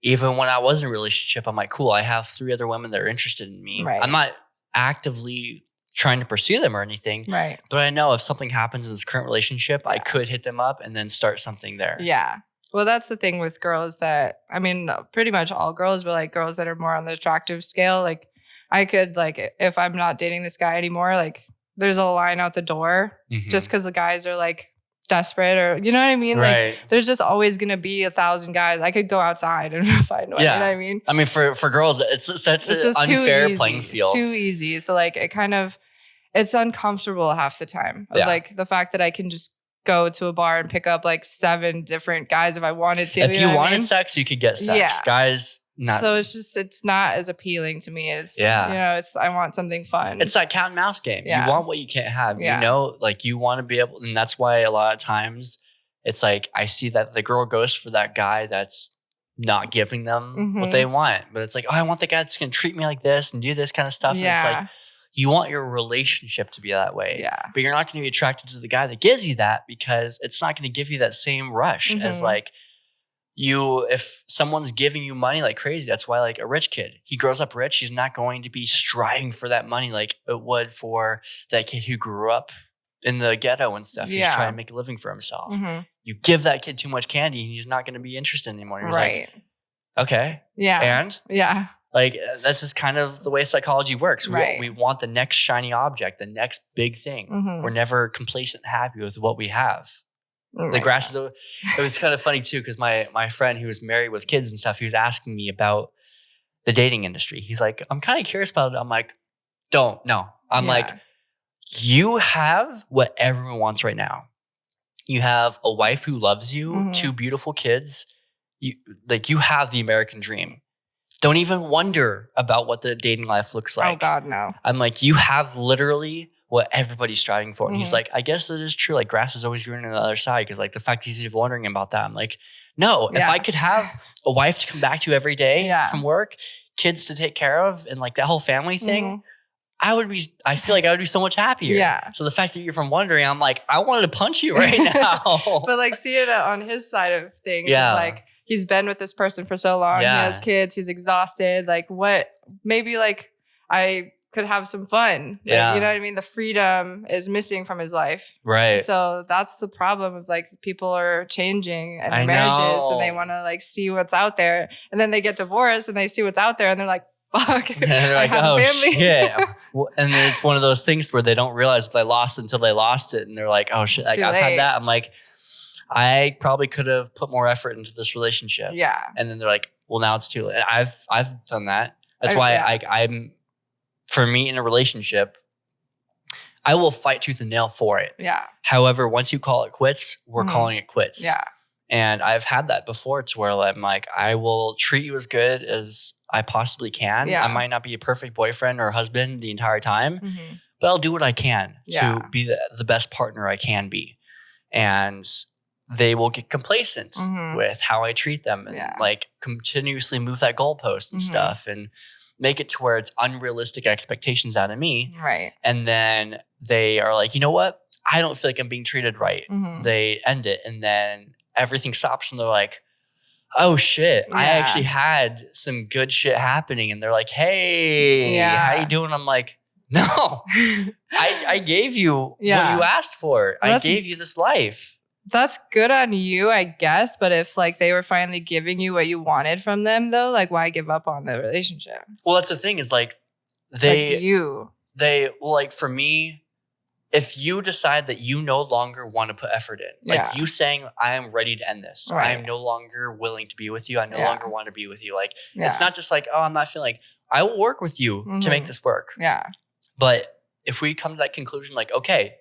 even when I was in a relationship, I'm like, cool, I have 3 other women that are interested in me.
Right.
I'm not actively trying to pursue them or anything.
Right.
But I know if something happens in this current relationship, I could hit them up and then start something there.
Yeah. Well, that's the thing with girls that, I mean, pretty much all girls, but like girls that are more on the attractive scale, like I could like, if I'm not dating this guy anymore, like there's a line out the door just because the guys are like desperate or, you know what I mean?
Right.
Like there's just always going to be 1,000 guys. I could go outside and find one. You know what I mean?
I mean, for girls, it's such an
just
unfair playing field.
It's too easy. So like it kind of, it's uncomfortable half the time. Like the fact that I can just go to a bar and pick up like 7 different guys if I wanted to.
If you wanted
I mean?
sex, you could get sex.
Yeah.
Guys, not.
So it's not as appealing to me as, you know, I want something fun.
It's that cat and mouse game.
Yeah.
You want what you can't have.
Yeah.
You know, like you want to be able, and that's why a lot of times it's like I see that the girl goes for that guy that's not giving them what they want. But it's like, oh, I want the guy that's going to treat me like this and do this kind of stuff. And it's like, you want your relationship to be that way.
Yeah.
But you're not going to be attracted to the guy that gives you that because it's not going to give you that same rush as like if someone's giving you money like crazy. That's why like a rich kid, he grows up rich. He's not going to be striving for that money like it would for that kid who grew up in the ghetto and stuff. He's trying to make a living for himself. You give that kid too much candy and he's not going to be interested anymore. He's like, okay.
Yeah.
And like, this is kind of the way psychology works. We want the next shiny object, the next big thing. We're never complacent and happy with what we have. The grass is, it was kind of funny too, because my friend who was married with kids and stuff, he was asking me about the dating industry. He's like, I'm kind of curious about it. I'm like, I'm like, you have what everyone wants right now. You have a wife who loves you, 2 beautiful kids. You have the American dream. Don't even wonder about what the dating life looks like.
Oh God, no.
I'm like, you have literally what everybody's striving for. And he's like, I guess it is true. Like grass is always greener on the other side. Cause like the fact he's even wondering about that. I'm like, no, if I could have a wife to come back to every day from work, kids to take care of, and like that whole family thing, I feel like I would be so much happier.
Yeah.
So the fact that you're from wondering, I'm like, I wanted to punch you right now.
But like see it on his side of things.
Yeah.
Like he's been with this person for so long.
Yeah.
He has kids. He's exhausted. Like maybe like I could have some fun. Like,
Yeah.
you know what I mean? The freedom is missing from his life.
Right.
So that's the problem of like people are changing in
I
marriages
know.
and they want to like see what's out there. And then they get divorced and they see what's out there and they're like, fuck.
And they're
I
like,
have
oh
a family.
shit. Well, and then it's one of those things where they don't realize they lost until they lost it. And they're like, oh shit,
It's
like,
too
I've
late.
had that. I'm like, I probably could have put more effort into this relationship.
Yeah.
And then they're like, well, now it's too late. And I've done that. That's
Oh,
why
yeah.
I'm, for me in a relationship, I will fight tooth and nail for it.
Yeah.
However, once you call it quits, we're calling it quits.
Yeah.
And I've had that before to where I'm like, I will treat you as good as I possibly can.
Yeah.
I might not be a perfect boyfriend or husband the entire time,
Mhm.
but I'll do what I can
Yeah.
to be the best partner I can be. And they will get complacent with how I treat them and like continuously move that goalpost and stuff and make it to where it's unrealistic expectations out of me.
Right.
And then they are like, you know what? I don't feel like I'm being treated right. They end it and then everything stops and they're like, oh shit, I
Yeah.
actually had some good shit happening. And they're like, hey, how you doing? I'm like, no, I gave you what you asked for.
Well,
I gave you this life.
That's good on you, I guess. But if like they were finally giving you what you wanted from them though, like why give up on the relationship?
Well, that's the thing is like
Like
like for me, if you decide that you no longer want to put effort in, like you saying, I am ready to end this.
Right.
I am no longer willing to be with you. I no longer want to be with you. Like,
Yeah.
it's not just like, oh, I'm not feeling like I will work with you to make this work.
Yeah.
But if we come to that conclusion, like, okay,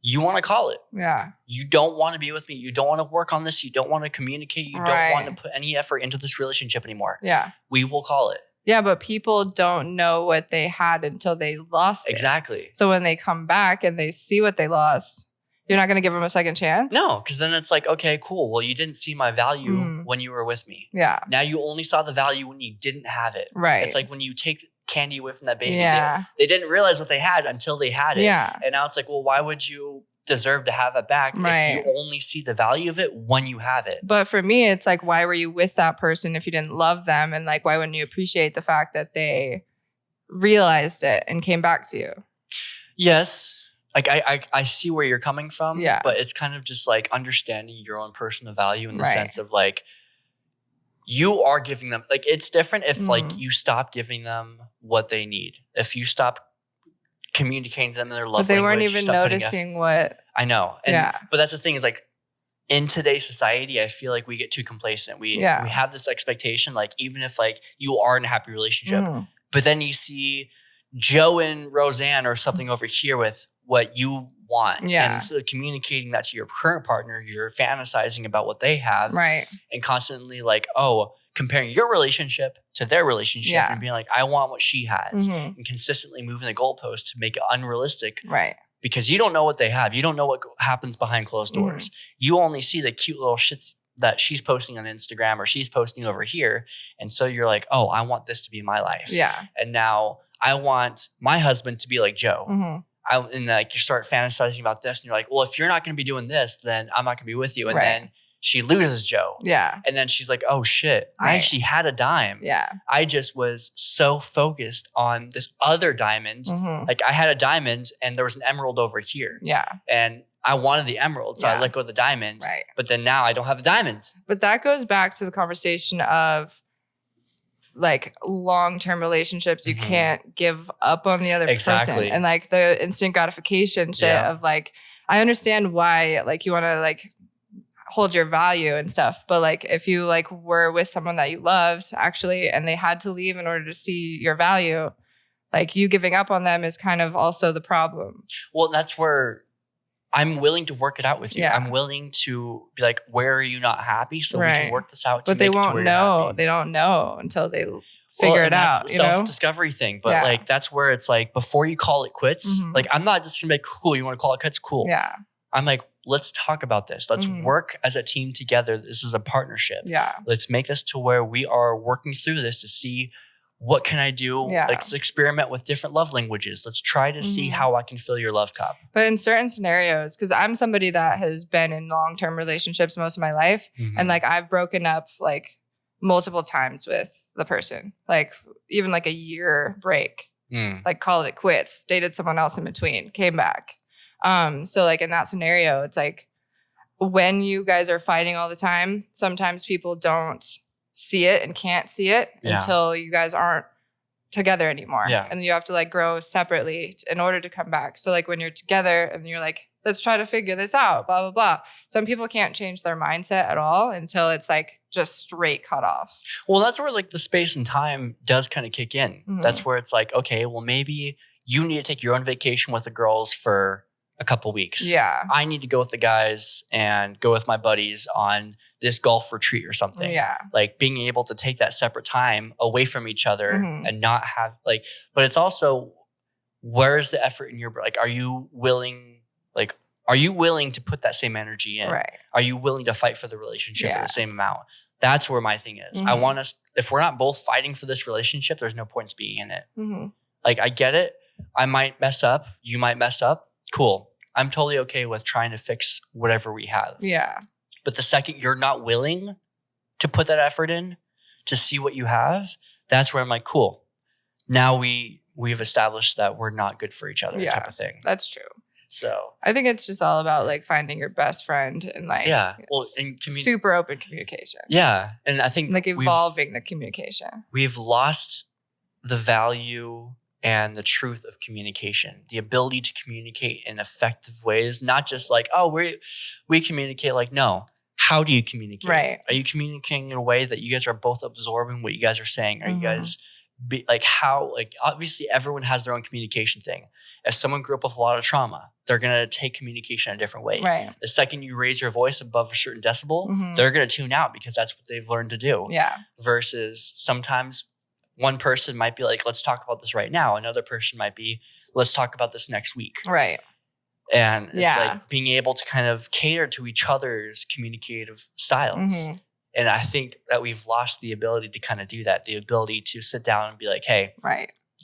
you want to call it.
Yeah.
You don't want to be with me. You don't want to work on this. You don't want to communicate. You don't want to put any effort into this relationship anymore.
Yeah.
We will call it.
Yeah, but people don't know what they had until they lost it.
Exactly.
So when they come back and they see what they lost, you're not going to give them a second chance?
No, because then it's like, okay, cool. Well, you didn't see my value when you were with me.
Yeah.
Now you only saw the value when you didn't have it.
Right.
It's like when you take candy away from that baby.
Yeah.
They didn't realize what they had until they had it.
Yeah.
And now it's like, well, why would you deserve to have it back if you only see the value of it when you have it?
But for me, it's like, why were you with that person if you didn't love them? And like, why wouldn't you appreciate the fact that they realized it and came back to you?
Yes. Like I see where you're coming from.
Yeah.
But it's kind of just like understanding your own personal value in the sense of like, you are giving them, like, it's different if like you stop giving them what they need. If you stop communicating to them in their love
But they weren't
language,
even
stop putting
noticing what.
I know. And, but that's the thing is like, in today's society, I feel like we get too complacent. We have this expectation, like, even if like you are in a happy relationship, but then you see Joe and Roseanne or something over here with what you want.
Yeah.
And instead of communicating that to your current partner, you're fantasizing about what they have.
Right.
And constantly like, oh, comparing your relationship to their relationship and being like, I want what she has. And consistently moving the goalpost to make it unrealistic.
Right.
because you don't know what they have. You don't know what happens behind closed doors. You only see the cute little shits that she's posting on Instagram or she's posting over here. And so you're like, oh, I want this to be my life.
Yeah.
And now I want my husband to be like Joe. And like you start fantasizing about this and you're like, well, if you're not going to be doing this, then I'm not going to be with you. And then she loses Joe.
Yeah.
And then she's like, oh shit, I actually had a dime.
Yeah.
I just was so focused on this other diamond. Like I had a diamond and there was an emerald over here.
Yeah.
And I wanted the emerald. So I let go of the diamond.
Right.
But then now I don't have a diamond.
But that goes back to the conversation of like long-term relationships. You can't give up on the other person. And like the instant gratification shit of like, I understand why like you want to like hold your value and stuff. But like if you like were with someone that you loved actually and they had to leave in order to see your value, like you giving up on them is kind of also the problem.
Well, that's where I'm willing to work it out with you.
Yeah.
I'm willing to be like, where are you not happy? So we can work this out.
But they won't know. They don't know until they figure it out.
That's a self-discovery thing. But like, that's where it's like, before you call it quits, like, I'm not just gonna be like, cool, you want to call it quits? Cool.
Yeah.
I'm like, let's talk about this. Let's work as a team together. This is a partnership.
Yeah.
Let's make this to where we are working through this to see what can I do?
Yeah.
Let's experiment with different love languages. Let's try to see how I can fill your love cup.
But in certain scenarios, because I'm somebody that has been in long-term relationships most of my life, and like I've broken up like multiple times with the person, like even like a year break, like called it quits, dated someone else in between, came back. So like in that scenario, it's like when you guys are fighting all the time, sometimes people don't see it and can't see it until you guys aren't together anymore.
Yeah.
And you have to like grow separately in order to come back. So like when you're together and you're like, let's try to figure this out, blah, blah, blah. Some people can't change their mindset at all until it's like just straight cut off.
Well, that's where like the space and time does kind of kick in. That's where it's like, okay, well, maybe you need to take your own vacation with the girls for a couple weeks.
Yeah.
I need to go with the guys and go with my buddies on this golf retreat or something.
Yeah.
Like being able to take that separate time away from each other and not have like, but it's also, where's the effort in your, like, are you willing to put that same energy in?
Right.
Are you willing to fight for the relationship in the same amount? That's where my thing is. I want us, if we're not both fighting for this relationship, there's no point being in it. Like, I get it. I might mess up. You might mess up. Cool. I'm totally okay with trying to fix whatever we have.
Yeah.
But the second you're not willing to put that effort in to see what you have, that's where I'm like, cool. Now we've established that we're not good for each other type of thing.
That's true.
So
I think it's just all about like finding your best friend and like super open communication.
Yeah. And I think
like evolving the communication.
We've lost the value and the truth of communication, the ability to communicate in effective ways, not just like, oh, we communicate. Like, no, how do you communicate?
Right.
Are you communicating in a way that you guys are both absorbing what you guys are saying? Are you guys how, like, obviously everyone has their own communication thing. If someone grew up with a lot of trauma, they're going to take communication a different way.
Right.
The second you raise your voice above a certain decibel, they're going to tune out because that's what they've learned to do.
Yeah.
Versus sometimes one person might be like, let's talk about this right now. Another person might be, let's talk about this next week.
Right.
And it's like being able to kind of cater to each other's communicative styles. And I think that we've lost the ability to kind of do that, the ability to sit down and be like, hey,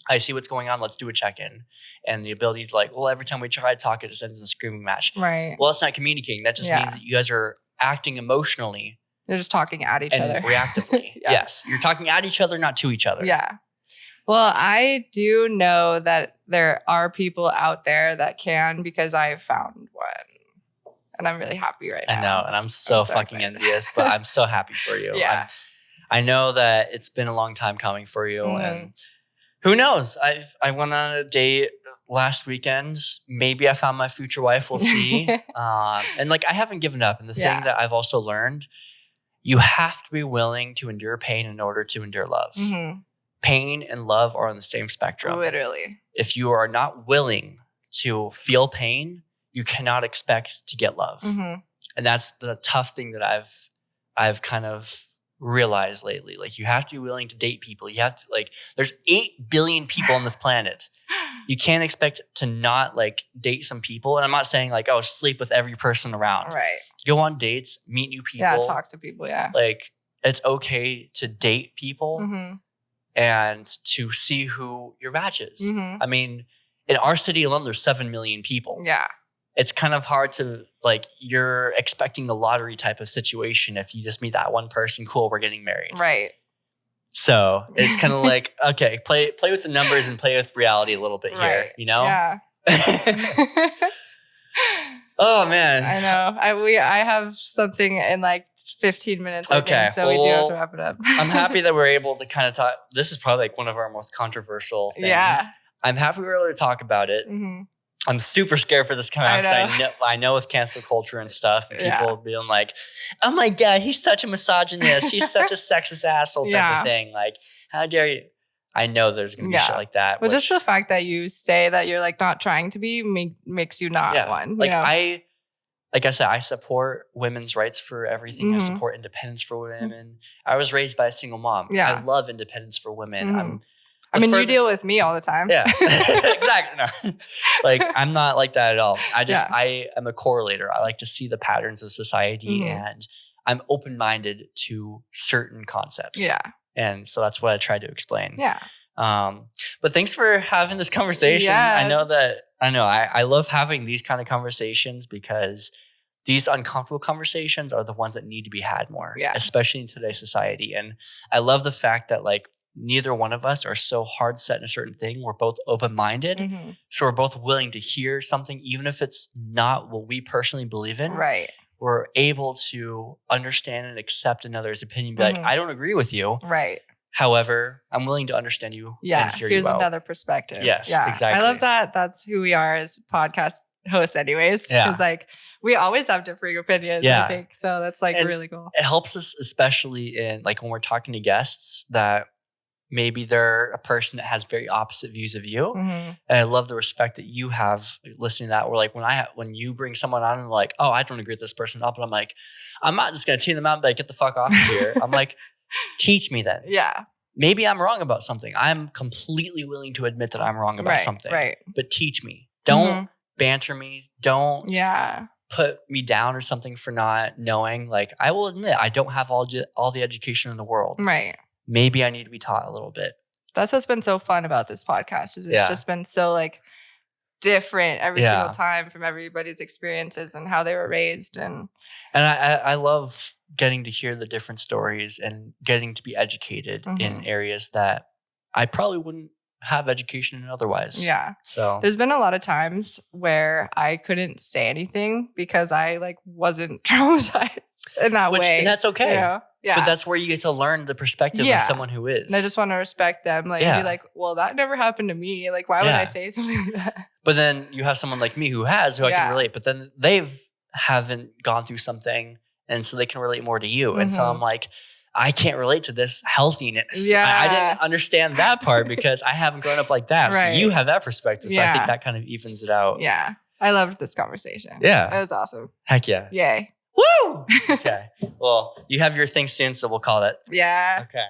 I see what's going on. Let's do a check-in. And the ability to like, well, every time we try to talk, it just ends in a screaming match.
Right.
Well, that's not communicating. That just means that you guys are acting emotionally.
They're just talking at each other.
Reactively. Yes. You're talking at each other, not to each other.
Yeah. Well, I do know that there are people out there that can, because I found one. And I'm really happy right now.
I know. And I'm so fucking envious, but I'm so happy for you.
Yeah.
I know that it's been a long time coming for you. And who knows? I went on a date last weekend. Maybe I found my future wife. We'll see. And like, I haven't given up. And the thing that I've also learned, you have to be willing to endure pain in order to endure love. Pain and love are on the same spectrum.
Literally.
If you are not willing to feel pain, you cannot expect to get love. And that's the tough thing that I've kind of realized lately. Like, you have to be willing to date people. You have to, like, there's 8 billion people on this planet. you can't expect to not like date some people. And I'm not saying like, oh, sleep with every person around.
Right.
Go on dates, meet new people.
Yeah, talk to people. Yeah.
Like it's okay to date people
Mm-hmm.
and to see who your match is.
Mm-hmm.
I mean, in our city alone, there's 7 million people.
Yeah.
It's kind of hard to like, you're expecting the lottery type of situation. If you just meet that one person, cool, we're getting married.
Right.
So it's kind of like, okay, play with the numbers and play with reality a little bit here,
Right.
you know?
Yeah.
Oh man.
I know. I have something in like 15 minutes. I
Okay,
think, so we do have
well,
to wrap it up.
I'm happy that we're able to kind of talk. This is probably like one of our most controversial things.
Yeah.
I'm happy we were able to talk about it.
Mm-hmm.
I'm super scared for this coming out
I
because
know.
I know with cancel culture and stuff, and
Yeah.
people being like, "Oh my god, he's such a misogynist. He's such a sexist asshole," type
Yeah.
of thing. Like, how dare you? I know there's gonna be
Yeah.
shit like that.
But just
which-
the fact that you say that you're like not trying to be makes you not one.
Like
you know?
like I said, I support women's rights for everything. I
Mhm.
support independence for women. I was raised by a single mom.
Yeah.
I love independence for women.
Mhm. I mean, you deal with me all the time.
Yeah, exactly. No. Like I'm not like that at all.
Yeah.
I am a correlator. I like to see the patterns of society,
Mhm.
and I'm open-minded to certain concepts.
Yeah.
And so that's what I try to explain.
Yeah.
But thanks for having this conversation.
Yeah.
I love having these kind of conversations because these uncomfortable conversations are the ones that need to be had more,
Yeah.
especially in today's society. And I love the fact that like neither one of us are so hard set in a certain thing. We're both open-minded.
hmm
So we're both willing to hear something, even if it's not what we personally believe in.
Right.
We're able to understand and accept another's opinion. Be like,
Mhm.
I don't agree with you.
Right.
However, I'm willing to understand you
Yeah.
and hear
Here's
you out.
another perspective.
Yes,
yeah.
exactly.
I love that. That's who we are as podcast hosts, anyways.
Yeah.
Because like we always have differing opinions.
Yeah.
I think so. That's like
And
really cool.
It helps us, especially in like when we're talking to guests, that maybe they're a person that has very opposite views of you.
Mhm.
And I love the respect that you have listening to that. Where like when you bring someone on and like, oh, I don't agree with this person up, and I'm like, I'm not just gonna tune them out and be like, get the fuck off of here. I'm like, teach me then.
Yeah.
Maybe I'm wrong about something. I'm completely willing to admit that I'm wrong about
Right.
something.
Right.
But teach me. Don't
Mhm.
banter me. Don't
Yeah.
put me down or something for not knowing. Like I will admit I don't have all the education in the world.
Right.
Maybe I need to be taught a little bit.
That's what's been so fun about this podcast is it's
Yeah.
just been so like different every
Yeah.
single time from everybody's experiences and how they were raised. And
And I love getting to hear the different stories and getting to be educated in
Mhm.
areas that I probably wouldn't have education in otherwise.
yeah.
So
There's been a lot of times where I couldn't say anything because I like wasn't traumatized in that way.
and that's okay.
You know? Yeah.
But that's where you get to learn the perspective
Yeah.
of someone who is.
and I just want to respect them, like
Yeah.
be like, well, that never happened to me. Like, why would
Yeah.
I say something like that?
But then you have someone like me who I can
Yeah.
relate, but then haven't gone through something, and so they can relate more to you. And so
Mhm.
I'm like, I can't relate to this healthiness. I
Yeah.
didn't understand that part because I haven't grown up like that. So
Right.
you have that perspective. So I think
Yeah.
that kind of evens it out.
Yeah. I loved this conversation.
Yeah.
It was awesome.
Heck yeah.
Yay.
Woo! Okay. Well, you have your thing soon, so we'll call it.
Yeah.
Okay.